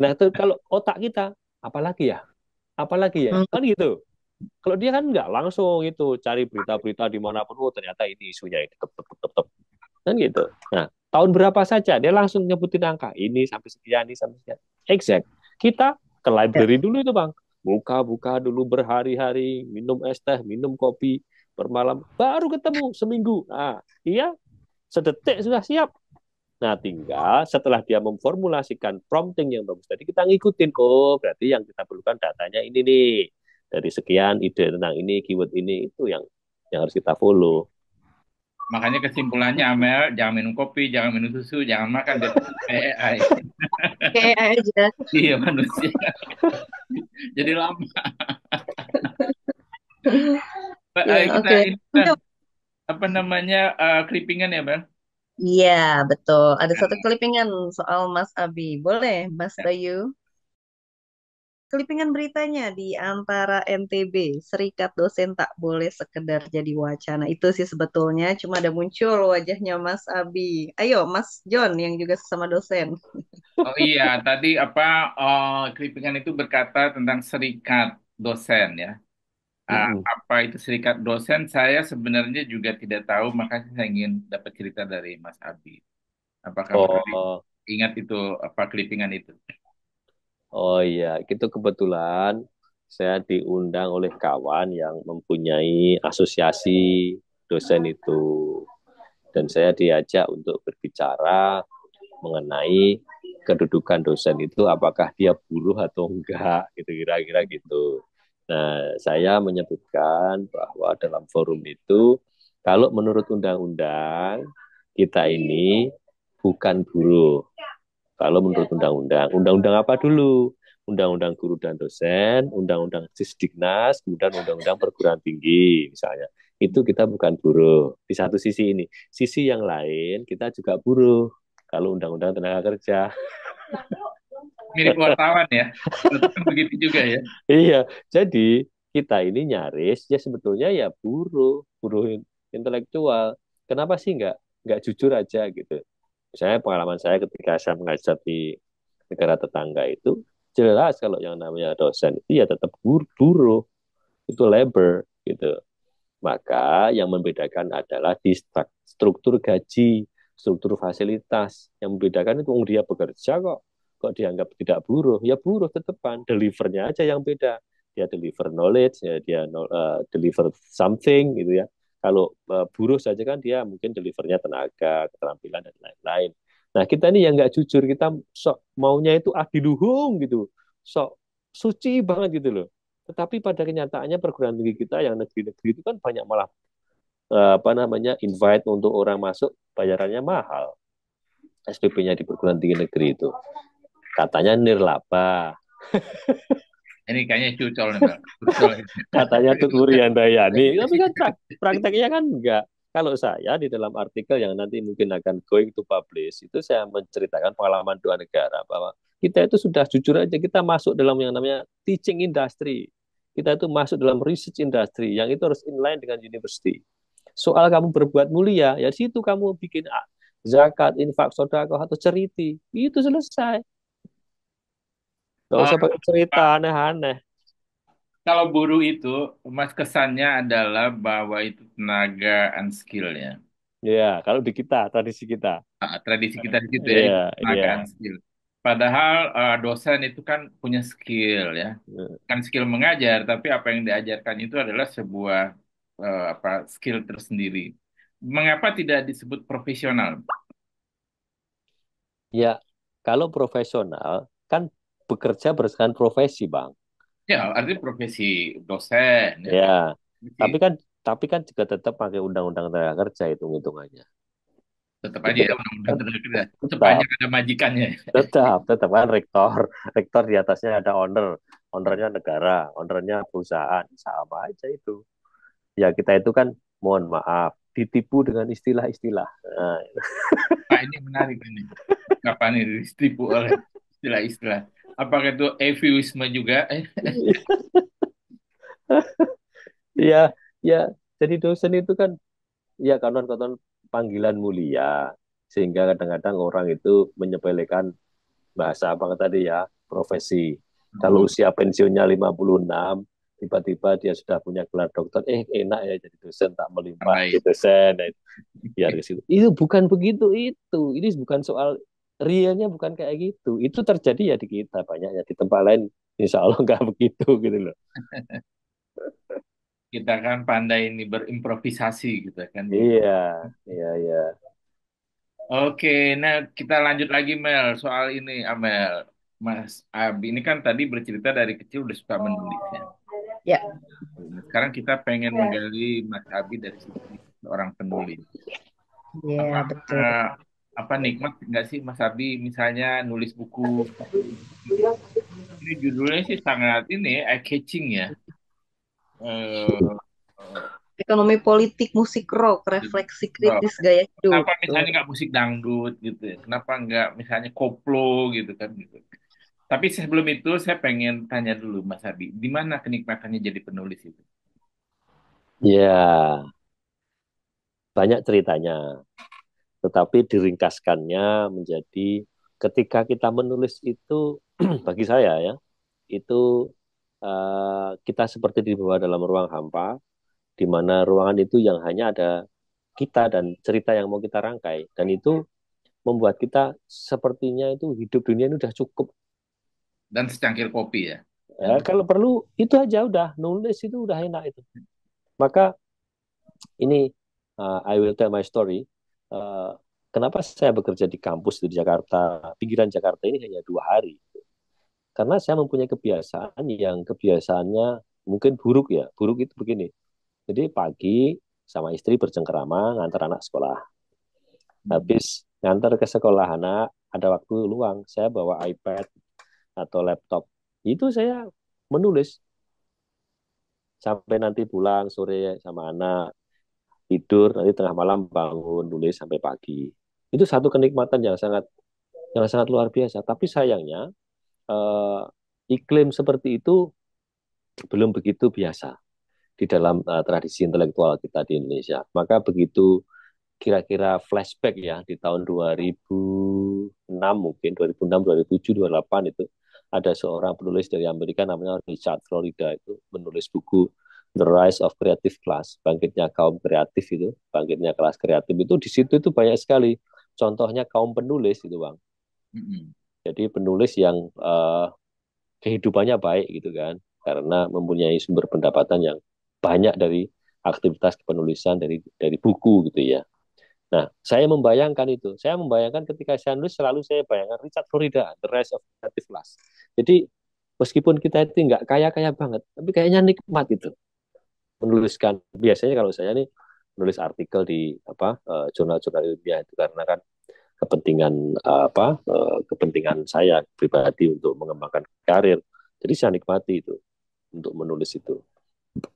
nah itu kalau otak kita, apalagi ya, apalagi ya, Hmm. kan gitu. Kalau dia kan nggak langsung itu cari berita-berita dimanapun, oh ternyata ini isunya ini tep, tep, tep, tep. Kan gitu. Nah, tahun berapa saja dia langsung nyebutin angka ini sampai sekian, ini sampai sekian. Exact. Kita ke Ya. library dulu itu bang, buka-buka dulu berhari-hari, minum es teh, minum kopi per malam, baru ketemu seminggu. Nah, iya, sedetik sudah siap. Nah, tinggal setelah dia memformulasikan prompting yang bagus tadi, kita ngikutin. Oh, berarti yang kita perlukan datanya ini nih. Dari sekian ide tentang ini, keyword ini, itu yang harus kita follow. Makanya kesimpulannya Amel, jangan minum kopi, jangan minum susu, jangan makan biar AI. Kayak aja. Iya manusia. Jadi lama. Ya, Ayo kita oke. ini Bel. Apa namanya clippingan ya Bel? Iya, betul. Ada satu clippingan soal Mas Abi. Boleh, Mas Bayu? Clippingan beritanya di antara NTB, Serikat Dosen tak boleh sekedar jadi wacana. Itu sih sebetulnya cuma ada muncul wajahnya Mas Abi. Ayo, Mas John yang juga sesama dosen. Oh iya, tadi apa clippingan itu berkata tentang serikat dosen ya. Mm-mm. Apa itu serikat dosen? Saya sebenarnya juga tidak tahu, makanya saya ingin dapat cerita dari Mas Abi. Apakah Mas Abi Oh, ingat itu apa clippingan itu? oh iya, itu kebetulan saya diundang oleh kawan yang mempunyai asosiasi dosen itu. Dan saya diajak untuk berbicara mengenai kedudukan dosen itu apakah dia buruh atau enggak gitu kira-kira gitu. Nah, saya menyebutkan bahwa dalam forum itu kalau menurut undang-undang kita ini bukan buruh. Kalau menurut undang-undang, undang-undang apa dulu? Undang-undang guru dan dosen, undang-undang Sisdiknas, kemudian undang-undang perguruan tinggi misalnya. itu kita bukan buruh. Di satu sisi ini. Sisi yang lain, kita juga buruh. Kalau undang-undang tenaga kerja. Mirip wartawan ya. Berarti kan begitu juga ya. Iya, jadi kita ini nyaris ya sebetulnya ya buruh intelektual. Kenapa sih nggak jujur aja gitu? Misalnya pengalaman saya ketika saya mengajar di negara tetangga itu jelas kalau yang namanya dosen itu ya tetap buruh, itu labor gitu. Maka yang membedakan adalah di struktur gaji, struktur fasilitas. Yang membedakan itu dia bekerja kok dianggap tidak buruh. Ya buruh tetepan, delivernya aja yang beda. Dia deliver knowledge, ya dia deliver something gitu ya. Kalau buruh saja kan dia mungkin delivernya tenaga, keterampilan dan lain-lain. Nah kita ini yang nggak jujur, kita sok maunya itu adiluhung gitu, sok suci banget gitu loh. Tetapi pada kenyataannya perguruan tinggi kita yang negeri-negeri itu kan banyak malah apa namanya invite untuk orang masuk bayarannya mahal. SPP-nya di perguruan tinggi negeri itu katanya nirlaba, Ini kayaknya curcol nih, Mbak. Curcol. katanya Tuturi Handayani, tapi kan prakteknya kan enggak. Kalau saya di dalam artikel yang nanti mungkin akan going to publish itu saya menceritakan pengalaman dua negara bahwa kita itu sudah jujur aja kita masuk dalam yang namanya teaching industry. Kita itu masuk dalam research industry yang itu harus inline dengan university. Soal kamu berbuat mulia, ya situ kamu bikin zakat, infak, sedekah atau ceriti. Itu selesai. Nggak Oh, usah pakai cerita Pak, aneh-aneh. kalau buruh itu, Mas kesannya adalah bahwa itu tenaga unskill ya. Ya, kalau di kita, tradisi kita. Tradisi kita di situ ya, Iya, itu iya. tenaga unskill. Padahal dosen itu kan punya skill ya. Kan skill mengajar, tapi apa yang diajarkan itu adalah sebuah apa skill tersendiri. Mengapa tidak disebut profesional? Ya, kalau profesional kan bekerja berdasarkan profesi, Bang. Ya, artinya profesi dosen ya Ya, kan. tapi kan juga tetap pakai undang-undang tenaga kerja itu hitungannya. Tetap aja Itu ya kan undang-undang tenaga kerja. tetap, Sepanjang ada majikannya. tetap kan rektor, rektor di atasnya ada owner, ownernya negara, ownernya perusahaan, sama aja itu. Ya kita itu kan mohon maaf ditipu dengan istilah-istilah. Nah, Pak, ini menarik ini. Kapan ini ditipu oleh istilah-istilah? Apakah itu eufemisme juga? ya, ya. Jadi dosen itu kan ya konon-konon panggilan mulia, sehingga kadang-kadang orang itu menyepelekan bahasa apa tadi ya profesi. Kalau Hmm, usia pensiunnya 56, tiba-tiba dia sudah punya gelar dokter, enak ya jadi dosen tak melimpah lain. jadi dosen. Nah, biar ke situ. Itu bukan begitu itu. Ini bukan soal realnya bukan kayak gitu. Itu terjadi ya di kita banyaknya di tempat lain. Insya Allah nggak begitu gitu loh. Kita kan pandai ini berimprovisasi gitu kan. Iya, iya, iya. Oke, nah kita lanjut lagi Mel soal ini Amel. Mas Abi ini kan tadi bercerita dari kecil udah suka menulis ya. Ya, Nah, sekarang kita pengen menggali Mas Abi dari sisi seorang penulis. Apa ya betul. eh, apa nikmat nggak sih Mas Abi misalnya nulis buku? Ini judulnya sih sangat ini eye-catching ya. Eh, Ekonomi politik musik rock, refleksi eh, kritis gaya hidup. Kenapa Tuh. misalnya nggak musik dangdut gitu ya? Kenapa nggak misalnya koplo gitu kan gitu? Tapi sebelum itu saya pengen tanya dulu Mas Abi, di mana kenikmatannya jadi penulis itu? Ya, banyak ceritanya. Tetapi diringkaskannya menjadi ketika kita menulis itu bagi saya ya, itu kita seperti dibawa dalam ruang hampa, di mana ruangan itu yang hanya ada kita dan cerita yang mau kita rangkai. Dan itu membuat kita sepertinya itu hidup dunia ini udah cukup. Dan secangkir kopi ya. Ya, kalau perlu itu aja udah nulis itu udah enak itu. Maka ini I will tell my story. Uh, Kenapa saya bekerja di kampus di Jakarta, pinggiran Jakarta ini hanya 2 hari? Karena saya mempunyai kebiasaan yang kebiasaannya mungkin buruk ya. Buruk itu begini. Jadi pagi sama istri bercengkerama ngantar anak sekolah. Habis ngantar ke sekolah anak, ada waktu luang, saya bawa iPad atau laptop. Itu saya menulis sampai nanti pulang sore sama anak. tidur, nanti tengah malam bangun, nulis sampai pagi. Itu satu kenikmatan yang sangat luar biasa. Tapi sayangnya eh, iklim seperti itu belum begitu biasa di dalam tradisi intelektual kita di Indonesia. Maka begitu kira-kira flashback ya di tahun 2006 mungkin 2006, 2007, 2008 itu ada seorang penulis dari Amerika namanya Richard Florida itu menulis buku The Rise of Creative Class, bangkitnya kaum kreatif itu, bangkitnya kelas kreatif itu di situ itu banyak sekali contohnya kaum penulis itu Bang. Mm-mm. Jadi penulis yang kehidupannya baik gitu kan, karena mempunyai sumber pendapatan yang banyak dari aktivitas kepenulisan dari buku gitu ya. Nah, saya membayangkan itu. Saya membayangkan ketika saya nulis selalu saya bayangkan Richard Florida, The Rise of Creative Class. Jadi meskipun kita itu nggak kaya-kaya banget, tapi kayaknya nikmat itu menuliskan. Biasanya kalau saya nih menulis artikel di jurnal-jurnal ilmiah itu karena kan kepentingan kepentingan saya pribadi untuk mengembangkan karir. Jadi saya nikmati itu untuk menulis itu.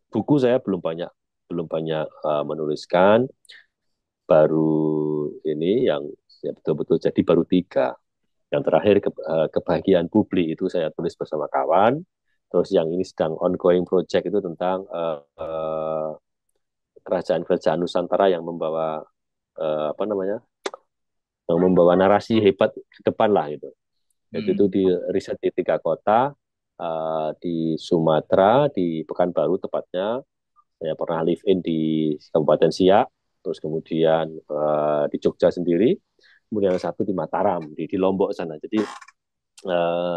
Buku saya belum banyak menuliskan, baru ini yang ya betul-betul jadi baru 3. Yang terakhir kebahagiaan publik itu saya tulis bersama kawan. Terus yang ini sedang ongoing project itu tentang kerajaan-kerajaan Nusantara yang membawa apa namanya, yang membawa narasi hebat ke depan lah itu. Jadi itu Hmm. di riset di 3 kota, di Sumatera, di Pekanbaru tepatnya. Saya pernah live in di Kabupaten Siak, terus kemudian di Jogja sendiri, kemudian yang satu di Mataram, di Lombok sana. Jadi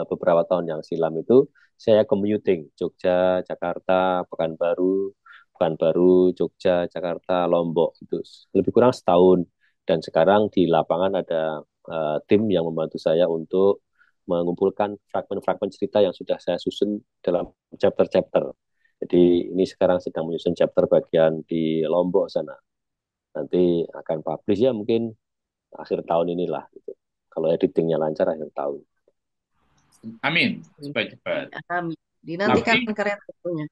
beberapa tahun yang silam itu saya commuting Jogja, Jakarta, Pekanbaru, Pekanbaru, Jogja, Jakarta, Lombok itu lebih kurang setahun. Dan sekarang di lapangan ada tim yang membantu saya untuk mengumpulkan fragmen-fragmen cerita yang sudah saya susun dalam chapter-chapter. Jadi ini sekarang sedang menyusun chapter bagian di Lombok sana. Nanti akan publish ya mungkin akhir tahun inilah gitu. Kalau editingnya lancar akhir tahun. Amin, supaya cepat. Amin. Dinantikan Tapi, karya terbarunya.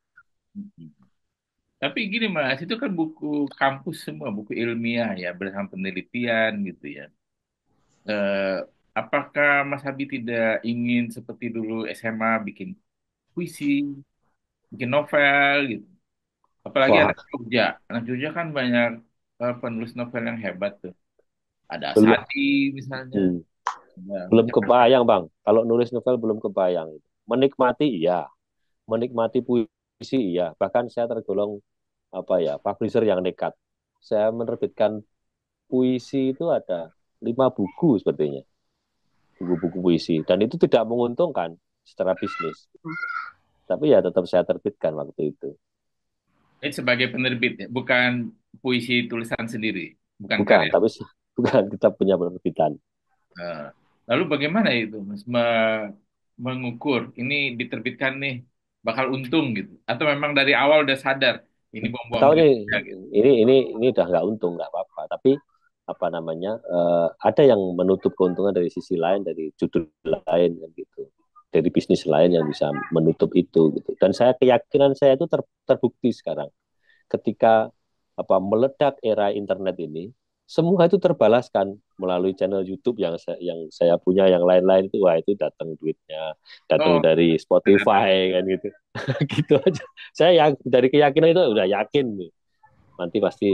tapi gini Mas, itu kan buku kampus semua, buku ilmiah ya, berdasarkan penelitian gitu ya. Eh, apakah Mas Habib tidak ingin seperti dulu SMA bikin puisi, bikin novel gitu? Apalagi Wah, anak Jogja kan banyak penulis novel yang hebat tuh. Ada belum Asadi misalnya, hmm, ada belum macam-macam. kebayang bang. Kalau nulis novel belum kebayang. Menikmati iya, menikmati puisi iya. Bahkan saya tergolong apa ya publisher yang nekat. Saya menerbitkan puisi itu ada 5 buku sepertinya, buku-buku puisi. Dan itu tidak menguntungkan secara bisnis. Tapi ya tetap saya terbitkan waktu itu. Ini sebagai penerbit ya, bukan puisi tulisan sendiri, bukan Bukan, karya. tapi bukan kita punya penerbitan. Eh, lalu bagaimana itu, Mas, mengukur ini diterbitkan nih bakal untung gitu, atau memang dari awal udah sadar ini buang-buang Tahu duit nih, ya, gitu. ini udah nggak untung, nggak apa-apa. Tapi apa namanya, ada yang menutup keuntungan dari sisi lain, dari judul lain kan gitu, dari bisnis lain yang bisa menutup itu gitu. Dan saya keyakinan saya itu terbukti sekarang ketika meledak era internet ini, semua itu terbalaskan melalui channel YouTube yang saya punya, yang lain-lain itu wah itu datang duitnya, datang Oh, dari benar. Spotify kan gitu. Gitu aja. Saya yang dari keyakinan itu udah yakin nih, nanti pasti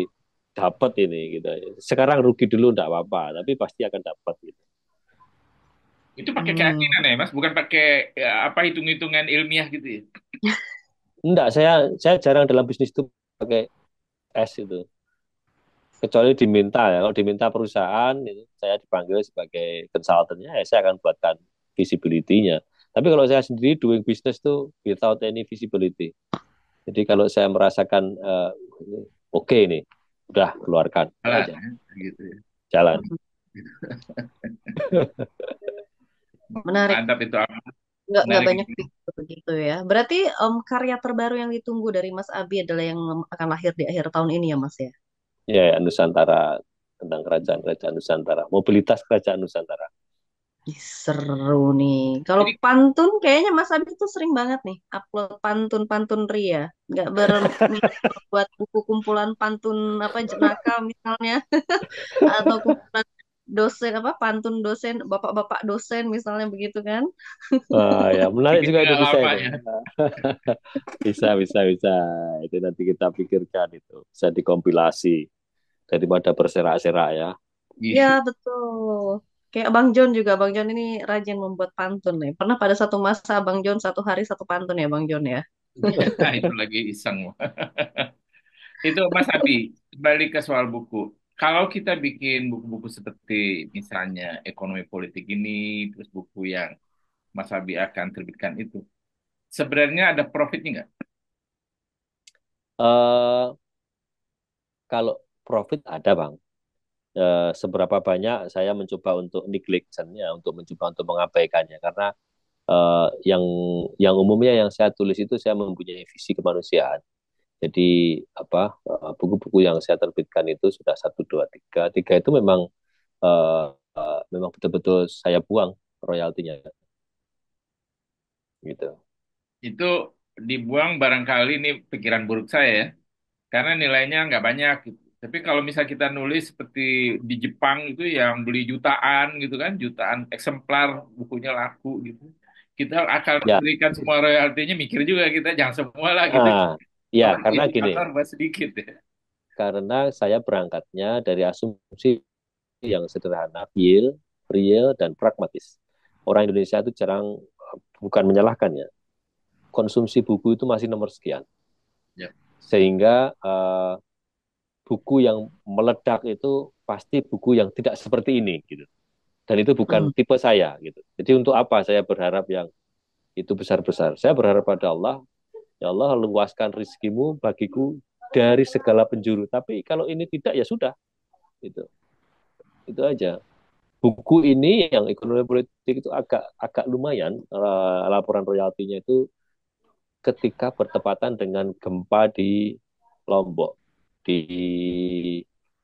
dapat ini gitu. Sekarang rugi dulu enggak apa-apa, tapi pasti akan dapat gitu. Itu pakai Hmm. keyakinan ya, Mas, bukan pakai ya, apa hitung-hitungan ilmiah gitu ya. Enggak, saya jarang dalam bisnis itu pakai es itu. Kecuali diminta ya, kalau diminta perusahaan itu saya dipanggil sebagai konsultannya, ya saya akan buatkan visibility-nya. Tapi kalau saya sendiri doing business tuh without any visibility. Jadi kalau saya merasakan oke nih, udah keluarkan itu Jalan aja, ya, gitu ya. jalan. Menarik. Mantap itu, Nggak menarik. banyak pikir begitu ya. Berarti karya terbaru yang ditunggu dari Mas Abi adalah yang akan lahir di akhir tahun ini ya Mas ya? Ya, ya, Nusantara, tentang kerajaan-kerajaan Nusantara, mobilitas kerajaan Nusantara. Ih, seru nih. Kalau Jadi pantun kayaknya Mas Abi tuh sering banget nih upload pantun-pantun ria. Nggak berminat buat buku kumpulan pantun apa jenaka misalnya atau kumpulan dosen apa pantun dosen bapak-bapak dosen misalnya begitu kan? Ya, menarik bikin juga itu bisa lama itu. ya. Bisa, bisa, bisa. Itu nanti kita pikirkan itu. Bisa dikompilasi daripada berserak-serak ya. Ya Iya. betul. Kayak Bang John juga, Bang John ini rajin membuat pantun nih. Pernah pada satu masa Bang John satu hari satu pantun ya Bang John ya. Nah, itu lagi iseng. Itu Mas Abi, balik ke soal buku. Kalau kita bikin buku-buku seperti misalnya ekonomi politik ini, terus buku yang Mas Abi akan terbitkan itu, sebenarnya ada profitnya nggak? Eh Kalau profit ada, Bang. Seberapa banyak saya mencoba untuk neglectionnya, untuk mencoba untuk mengabaikannya, karena yang umumnya yang saya tulis itu saya mempunyai visi kemanusiaan. Jadi apa buku-buku yang saya terbitkan itu sudah satu dua tiga tiga itu memang eh, memang betul-betul saya buang royaltinya gitu. Itu dibuang barangkali ini pikiran buruk saya ya, karena nilainya nggak banyak gitu. Tapi kalau misal kita nulis seperti di Jepang itu yang beli jutaan gitu kan, jutaan eksemplar bukunya laku gitu. Kita akan Ya, berikan semua royaltinya, mikir juga kita jangan semua lah gitu. ya Kalau karena gini, ilustrator buat sedikit ya. karena saya berangkatnya dari asumsi yang sederhana, real, real dan pragmatis. Orang Indonesia itu jarang, bukan menyalahkan ya, konsumsi buku itu masih nomor sekian. Ya. Sehingga buku yang meledak itu pasti buku yang tidak seperti ini gitu. Dan itu bukan Hmm. tipe saya gitu. Jadi untuk apa saya berharap yang itu besar-besar? Saya berharap pada Allah, ya Allah luaskan rizkimu bagiku dari segala penjuru. Tapi kalau ini tidak ya sudah, itu aja. Buku ini yang ekonomi politik itu agak agak lumayan laporan royaltinya itu ketika bertepatan dengan gempa di Lombok, di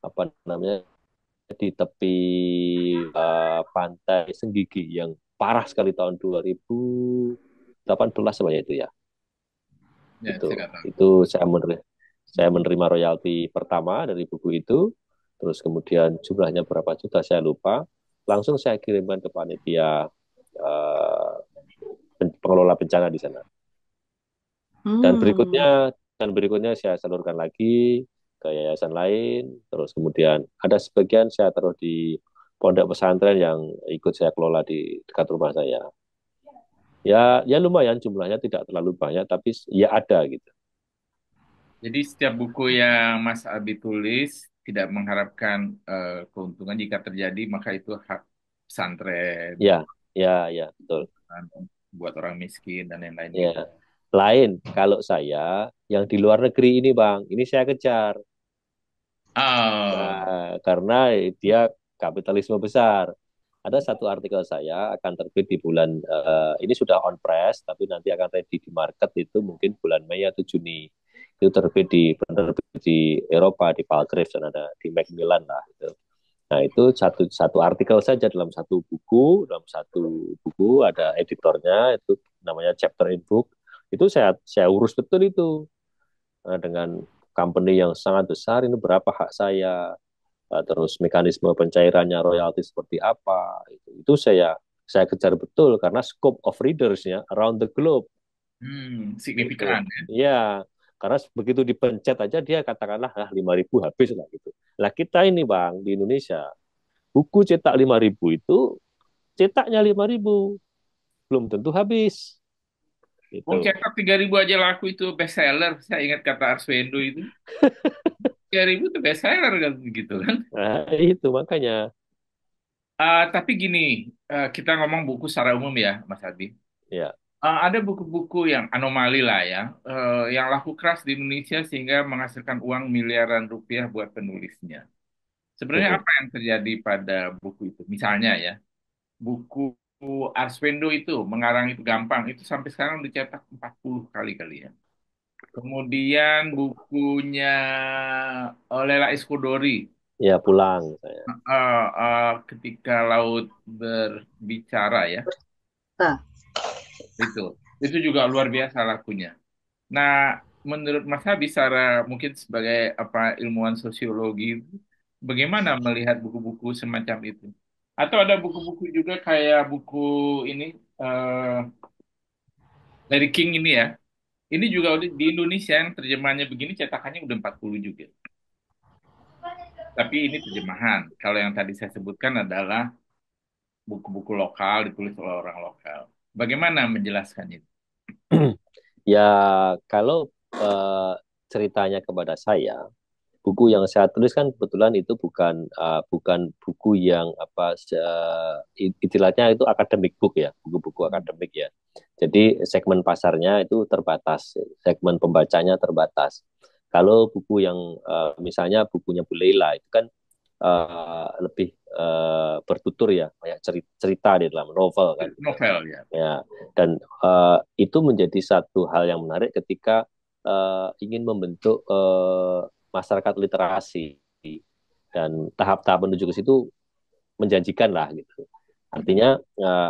apa namanya, di tepi pantai Senggigi yang parah sekali tahun 2018 sebenarnya itu ya. Ya, Itu saya nggak tahu. saya menerima royalti pertama dari buku itu, terus kemudian jumlahnya berapa juta saya lupa, langsung saya kirimkan ke panitia uh, pengelola bencana di sana. Dan Hmm. berikutnya saya salurkan lagi ke yayasan lain, terus kemudian ada sebagian saya taruh di pondok pesantren yang ikut saya kelola di dekat rumah saya. Ya, ya lumayan jumlahnya tidak terlalu banyak, tapi ya ada gitu. Jadi setiap buku yang Mas Abi tulis tidak mengharapkan keuntungan jika terjadi maka itu hak pesantren, Ya, ya, ya, betul. buat orang miskin dan lain-lain Ya, gitu. lain kalau saya yang di luar negeri ini Bang, ini saya kejar. Oh, Karena dia kapitalisme besar. Ada satu artikel saya akan terbit di bulan ini sudah on press, tapi nanti akan ready di market itu mungkin bulan Mei atau Juni. Itu terbit di penerbit di Eropa, di Palgrave dan ada di Macmillan lah itu. Nah, itu satu satu artikel saja dalam satu buku ada editornya itu namanya chapter in book. Itu saya urus betul itu. Dengan company yang sangat besar ini berapa hak saya, terus mekanisme pencairannya royalti seperti apa, itu saya kejar betul karena scope of readersnya around the globe itu signifikan ya. ya, karena begitu dipencet aja dia katakanlah 5.000 habis lah gitu. Lah kita ini Bang di Indonesia buku cetak 5.000 itu cetaknya 5.000 belum tentu habis Wong itu. cetak 3.000 aja laku itu best seller. Saya ingat kata Arswendo itu. 3.000 itu best seller kan gitu kan. Nah, itu makanya Tapi gini, kita ngomong buku secara umum ya, Mas Adi. ya. Ada buku-buku yang anomali lah ya, yang laku keras di Indonesia sehingga menghasilkan uang miliaran rupiah buat penulisnya. Sebenarnya apa yang terjadi pada buku itu? Misalnya ya, buku Arswendo itu, mengarang itu gampang, itu sampai sekarang dicetak 40 kali kali ya. Kemudian bukunya Lela Iskodori. Ya pulang saya. Ketika laut berbicara ya, Nah, itu itu juga luar biasa lakunya. Nah, menurut Mas Habib, secara mungkin sebagai apa ilmuwan sosiologi, bagaimana melihat buku-buku semacam itu? Atau ada buku-buku juga kayak buku ini, Larry King ini ya. Ini juga di Indonesia yang terjemahannya begini cetakannya udah 40 juga. Tapi ini terjemahan. Kalau yang tadi saya sebutkan adalah buku-buku lokal ditulis oleh orang lokal. Bagaimana menjelaskannya? Ya kalau eh, ceritanya kepada saya, buku yang saya tulis kan kebetulan itu bukan buku yang istilahnya itu akademik book ya, buku-buku akademik ya. Jadi segmen pasarnya itu terbatas, segmen pembacanya terbatas. Kalau buku yang misalnya bukunya Bu Leila itu kan lebih bertutur ya, kayak cerita di dalam novel kan gitu. Novel ya. Ya, dan itu menjadi satu hal yang menarik ketika ingin membentuk masyarakat literasi dan tahap-tahap menuju ke situ menjanjikan lah gitu. Artinya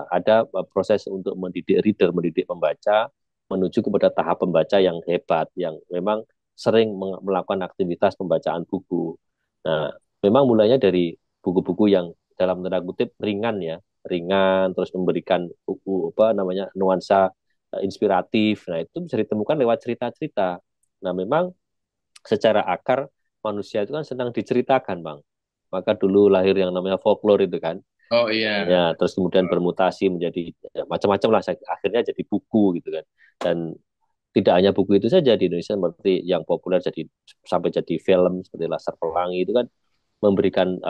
ada proses untuk mendidik reader, mendidik pembaca menuju kepada tahap pembaca yang hebat, yang memang sering melakukan aktivitas pembacaan buku. Nah, memang mulainya dari buku-buku yang dalam tanda kutip ringan ya, ringan, terus memberikan buku apa namanya nuansa inspiratif. Nah, itu bisa ditemukan lewat cerita-cerita. Nah, memang secara akar manusia itu kan senang diceritakan, Bang. Maka dulu lahir yang namanya folklore itu kan. Oh iya. Ya, terus kemudian bermutasi menjadi ya, macam-macam lah akhirnya jadi buku gitu kan. Dan tidak hanya buku itu saja di Indonesia seperti yang populer jadi sampai jadi film seperti Laskar Pelangi itu kan memberikan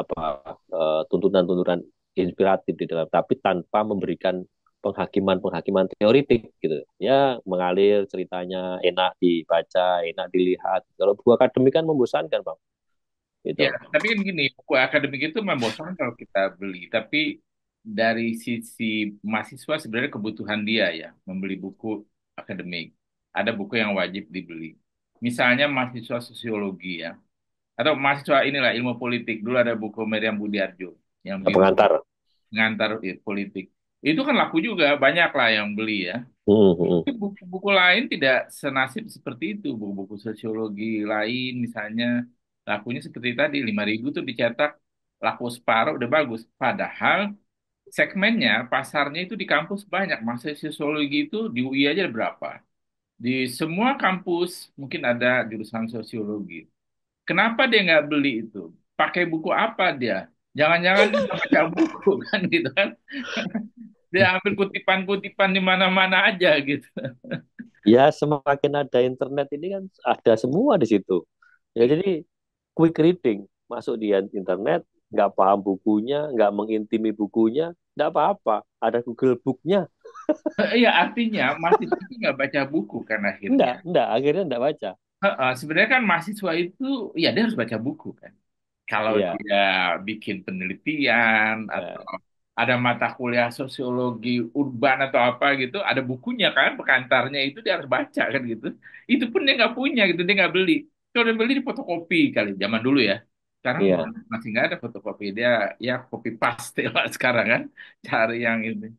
tuntunan-tuntunan inspiratif di dalam tapi tanpa memberikan penghakiman-penghakiman teoritik gitu. Ya, mengalir ceritanya enak dibaca, enak dilihat. Kalau buku akademik kan membosankan, Bang. Ya, Gitu. tapi kan gini, buku akademik itu membosankan kalau kita beli. Tapi dari sisi mahasiswa sebenarnya kebutuhan dia ya, membeli buku akademik. Ada buku yang wajib dibeli. Misalnya mahasiswa sosiologi ya, atau mahasiswa inilah ilmu politik. Dulu ada buku Meriam Budiarjo yang Pengantar. mengantar politik. Itu kan laku juga, banyak lah yang beli ya. Hmm, hmm. Buku-buku lain tidak senasib seperti itu. Buku-buku sosiologi lain misalnya lakunya seperti tadi 5.000 tuh dicetak laku separuh udah bagus. Padahal segmennya pasarnya itu di kampus banyak. Masa sosiologi itu di UI aja ada berapa? Di semua kampus mungkin ada jurusan sosiologi. Kenapa dia nggak beli itu? Pakai buku apa dia? Jangan-jangan dia nggak baca buku kan gitu kan? Dia ambil kutipan-kutipan di mana-mana aja gitu. Ya, semakin ada internet ini kan ada semua di situ. Ya, jadi quick reading, masuk di internet, nggak paham bukunya, nggak mengintimi bukunya, nggak apa-apa. Ada Google Book-nya. Iya, artinya mahasiswa itu nggak baca buku kan akhirnya. Akhirnya nggak baca. Sebenarnya kan mahasiswa itu, ya dia harus baca buku kan. Kalau Iya, dia bikin penelitian atau eh, ada mata kuliah sosiologi urban atau apa gitu, ada bukunya kan, pengantarnya itu dia harus baca kan gitu. Itu pun dia nggak punya gitu, dia nggak beli. Kalau dia beli di fotokopi kali zaman dulu ya. Sekarang iya. masih nggak ada fotokopi, dia ya copy paste lah sekarang kan, cari yang ini.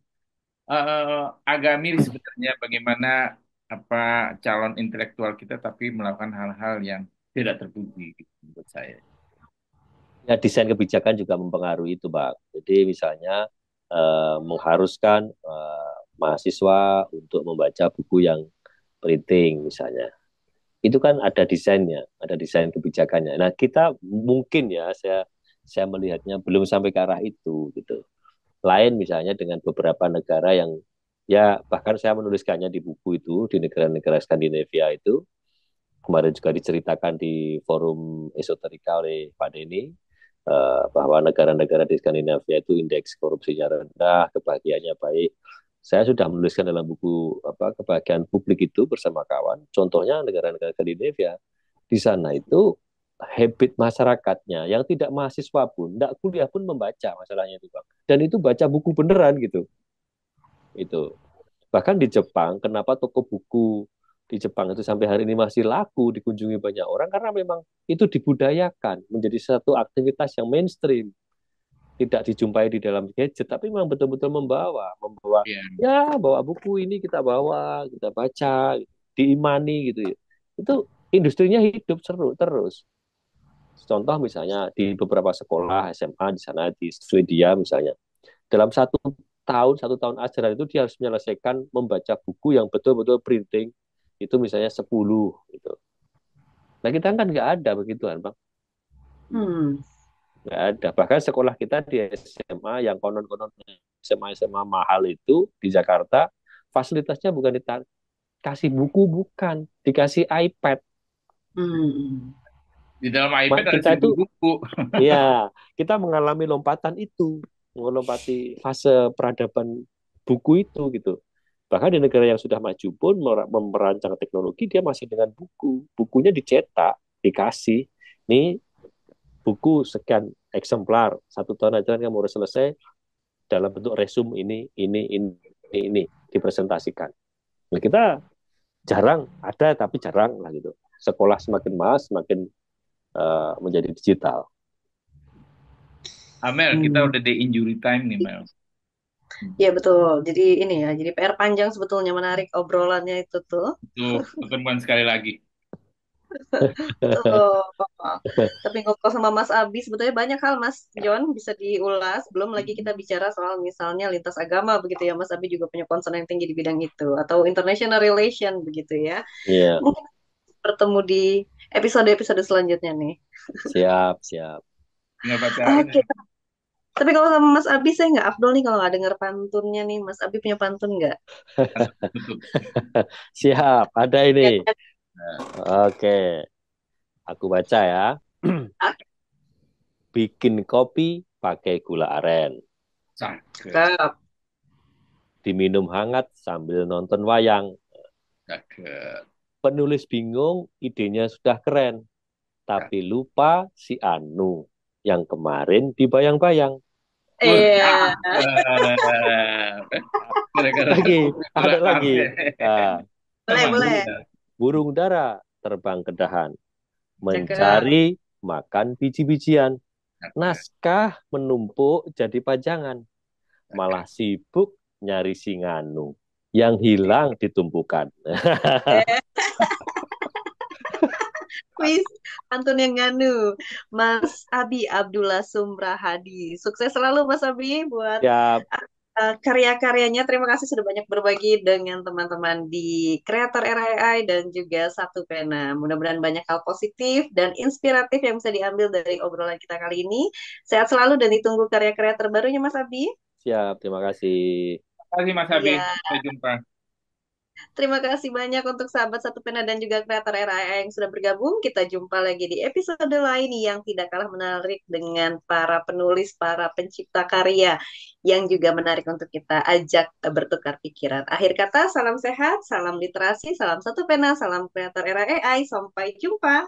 Agak miris sebenarnya bagaimana apa calon intelektual kita tapi melakukan hal-hal yang tidak terpuji gitu, menurut saya. Ya, desain kebijakan juga mempengaruhi itu, Bang. Jadi misalnya mengharuskan mahasiswa untuk membaca buku yang printing misalnya. Itu kan ada desainnya, ada desain kebijakannya. Nah, kita mungkin ya saya melihatnya belum sampai ke arah itu gitu. Lain misalnya dengan beberapa negara yang ya bahkan saya menuliskannya di buku itu di negara-negara Skandinavia itu kemarin juga diceritakan di forum esoterika oleh Pak Denny bahwa negara-negara di Skandinavia itu indeks korupsinya rendah, kebahagiaannya baik. Saya sudah menuliskan dalam buku kebahagiaan publik itu bersama kawan. Contohnya negara-negara Skandinavia di sana itu habit masyarakatnya yang tidak mahasiswa pun, tidak kuliah pun membaca masalahnya itu, Bang. Dan itu baca buku beneran gitu. Itu. Bahkan di Jepang, kenapa toko buku di Jepang itu sampai hari ini masih laku, dikunjungi banyak orang karena memang itu dibudayakan menjadi satu aktivitas yang mainstream, tidak dijumpai di dalam gadget, tapi memang betul-betul membawa Iya. ya bawa buku ini kita bawa, kita baca, diimani gitu ya. Itu industrinya hidup seru terus. Contoh misalnya di beberapa sekolah SMA di sana di Swedia misalnya, dalam satu tahun ajaran itu dia harus menyelesaikan membaca buku yang betul-betul printing itu misalnya 10 gitu. Nah kita kan nggak ada begituan bang, Hmm. nggak ada. Bahkan sekolah kita di SMA yang konon-konon SMA mahal itu di Jakarta fasilitasnya bukan dikasih buku, bukan dikasih iPad. Hmm. Di dalam iPad ada Kita 1.000 itu buku. ya kita mengalami lompatan itu, melompati fase peradaban buku itu gitu. Bahkan di negara yang sudah maju pun merancang teknologi dia masih dengan buku. Bukunya dicetak, dikasih. Ini buku sekian eksemplar, 1 tahun aja kamu harus selesai dalam bentuk resume ini dipresentasikan. Nah, kita jarang ada tapi jarang lah gitu. Sekolah semakin mahal semakin menjadi digital. Amel, kita udah di injury time nih, Mel. Ya betul. Jadi ini ya, jadi PR panjang sebetulnya menarik obrolannya itu tuh. Tuh, pertemuan sekali lagi. Tuh. Tapi ngobrol sama Mas Abi sebetulnya banyak hal Mas John bisa diulas. Belum lagi kita bicara soal misalnya lintas agama begitu ya. Mas Abi juga punya concern yang tinggi di bidang itu atau international relation begitu ya. Iya, Mungkin bertemu di episode-episode selanjutnya nih. siap, siap. Tinggal bacaan. Oke. Tapi kalau sama Mas Abi saya nggak afdol nih kalau nggak denger pantunnya nih. Mas Abi punya pantun nggak? Tutup. Siap, ada Ya, ini. Oke, aku baca ya. oke, Bikin kopi pakai gula aren. Cakep. cakep. Diminum hangat sambil nonton wayang. Cakep. Penulis bingung, idenya sudah keren. Tapi lupa si Anu yang kemarin dibayang-bayang. Iya, Gara-gara Lagi, ada gula lagi. aren. Nah, boleh, Emang boleh. iya. burung dara terbang ke dahan. Cakep. Mencari makan biji-bijian. Cakep. Naskah menumpuk jadi pajangan. Malah sibuk nyari si Nganu. Yang hilang ditumpukan. Eh, Wis, pantun yang nganu. Mas Abi Abdullah Sumrahadi. Sukses selalu Mas Abi buat Ya, karya-karyanya. Terima kasih sudah banyak berbagi dengan teman-teman di Kreator RAI dan juga Satu Pena. Mudah-mudahan banyak hal positif dan inspiratif yang bisa diambil dari obrolan kita kali ini. Sehat selalu dan ditunggu karya-karya terbarunya Mas Abi. siap. Terima kasih. Terima kasih Mas Abi. Iya, Sampai jumpa. terima kasih banyak untuk sahabat Satu Pena dan juga kreator RAI yang sudah bergabung. Kita jumpa lagi di episode lain yang tidak kalah menarik dengan para penulis, para pencipta karya yang juga menarik untuk kita ajak bertukar pikiran. Akhir kata, salam sehat, salam literasi, salam Satu Pena, salam kreator RAI. Sampai jumpa.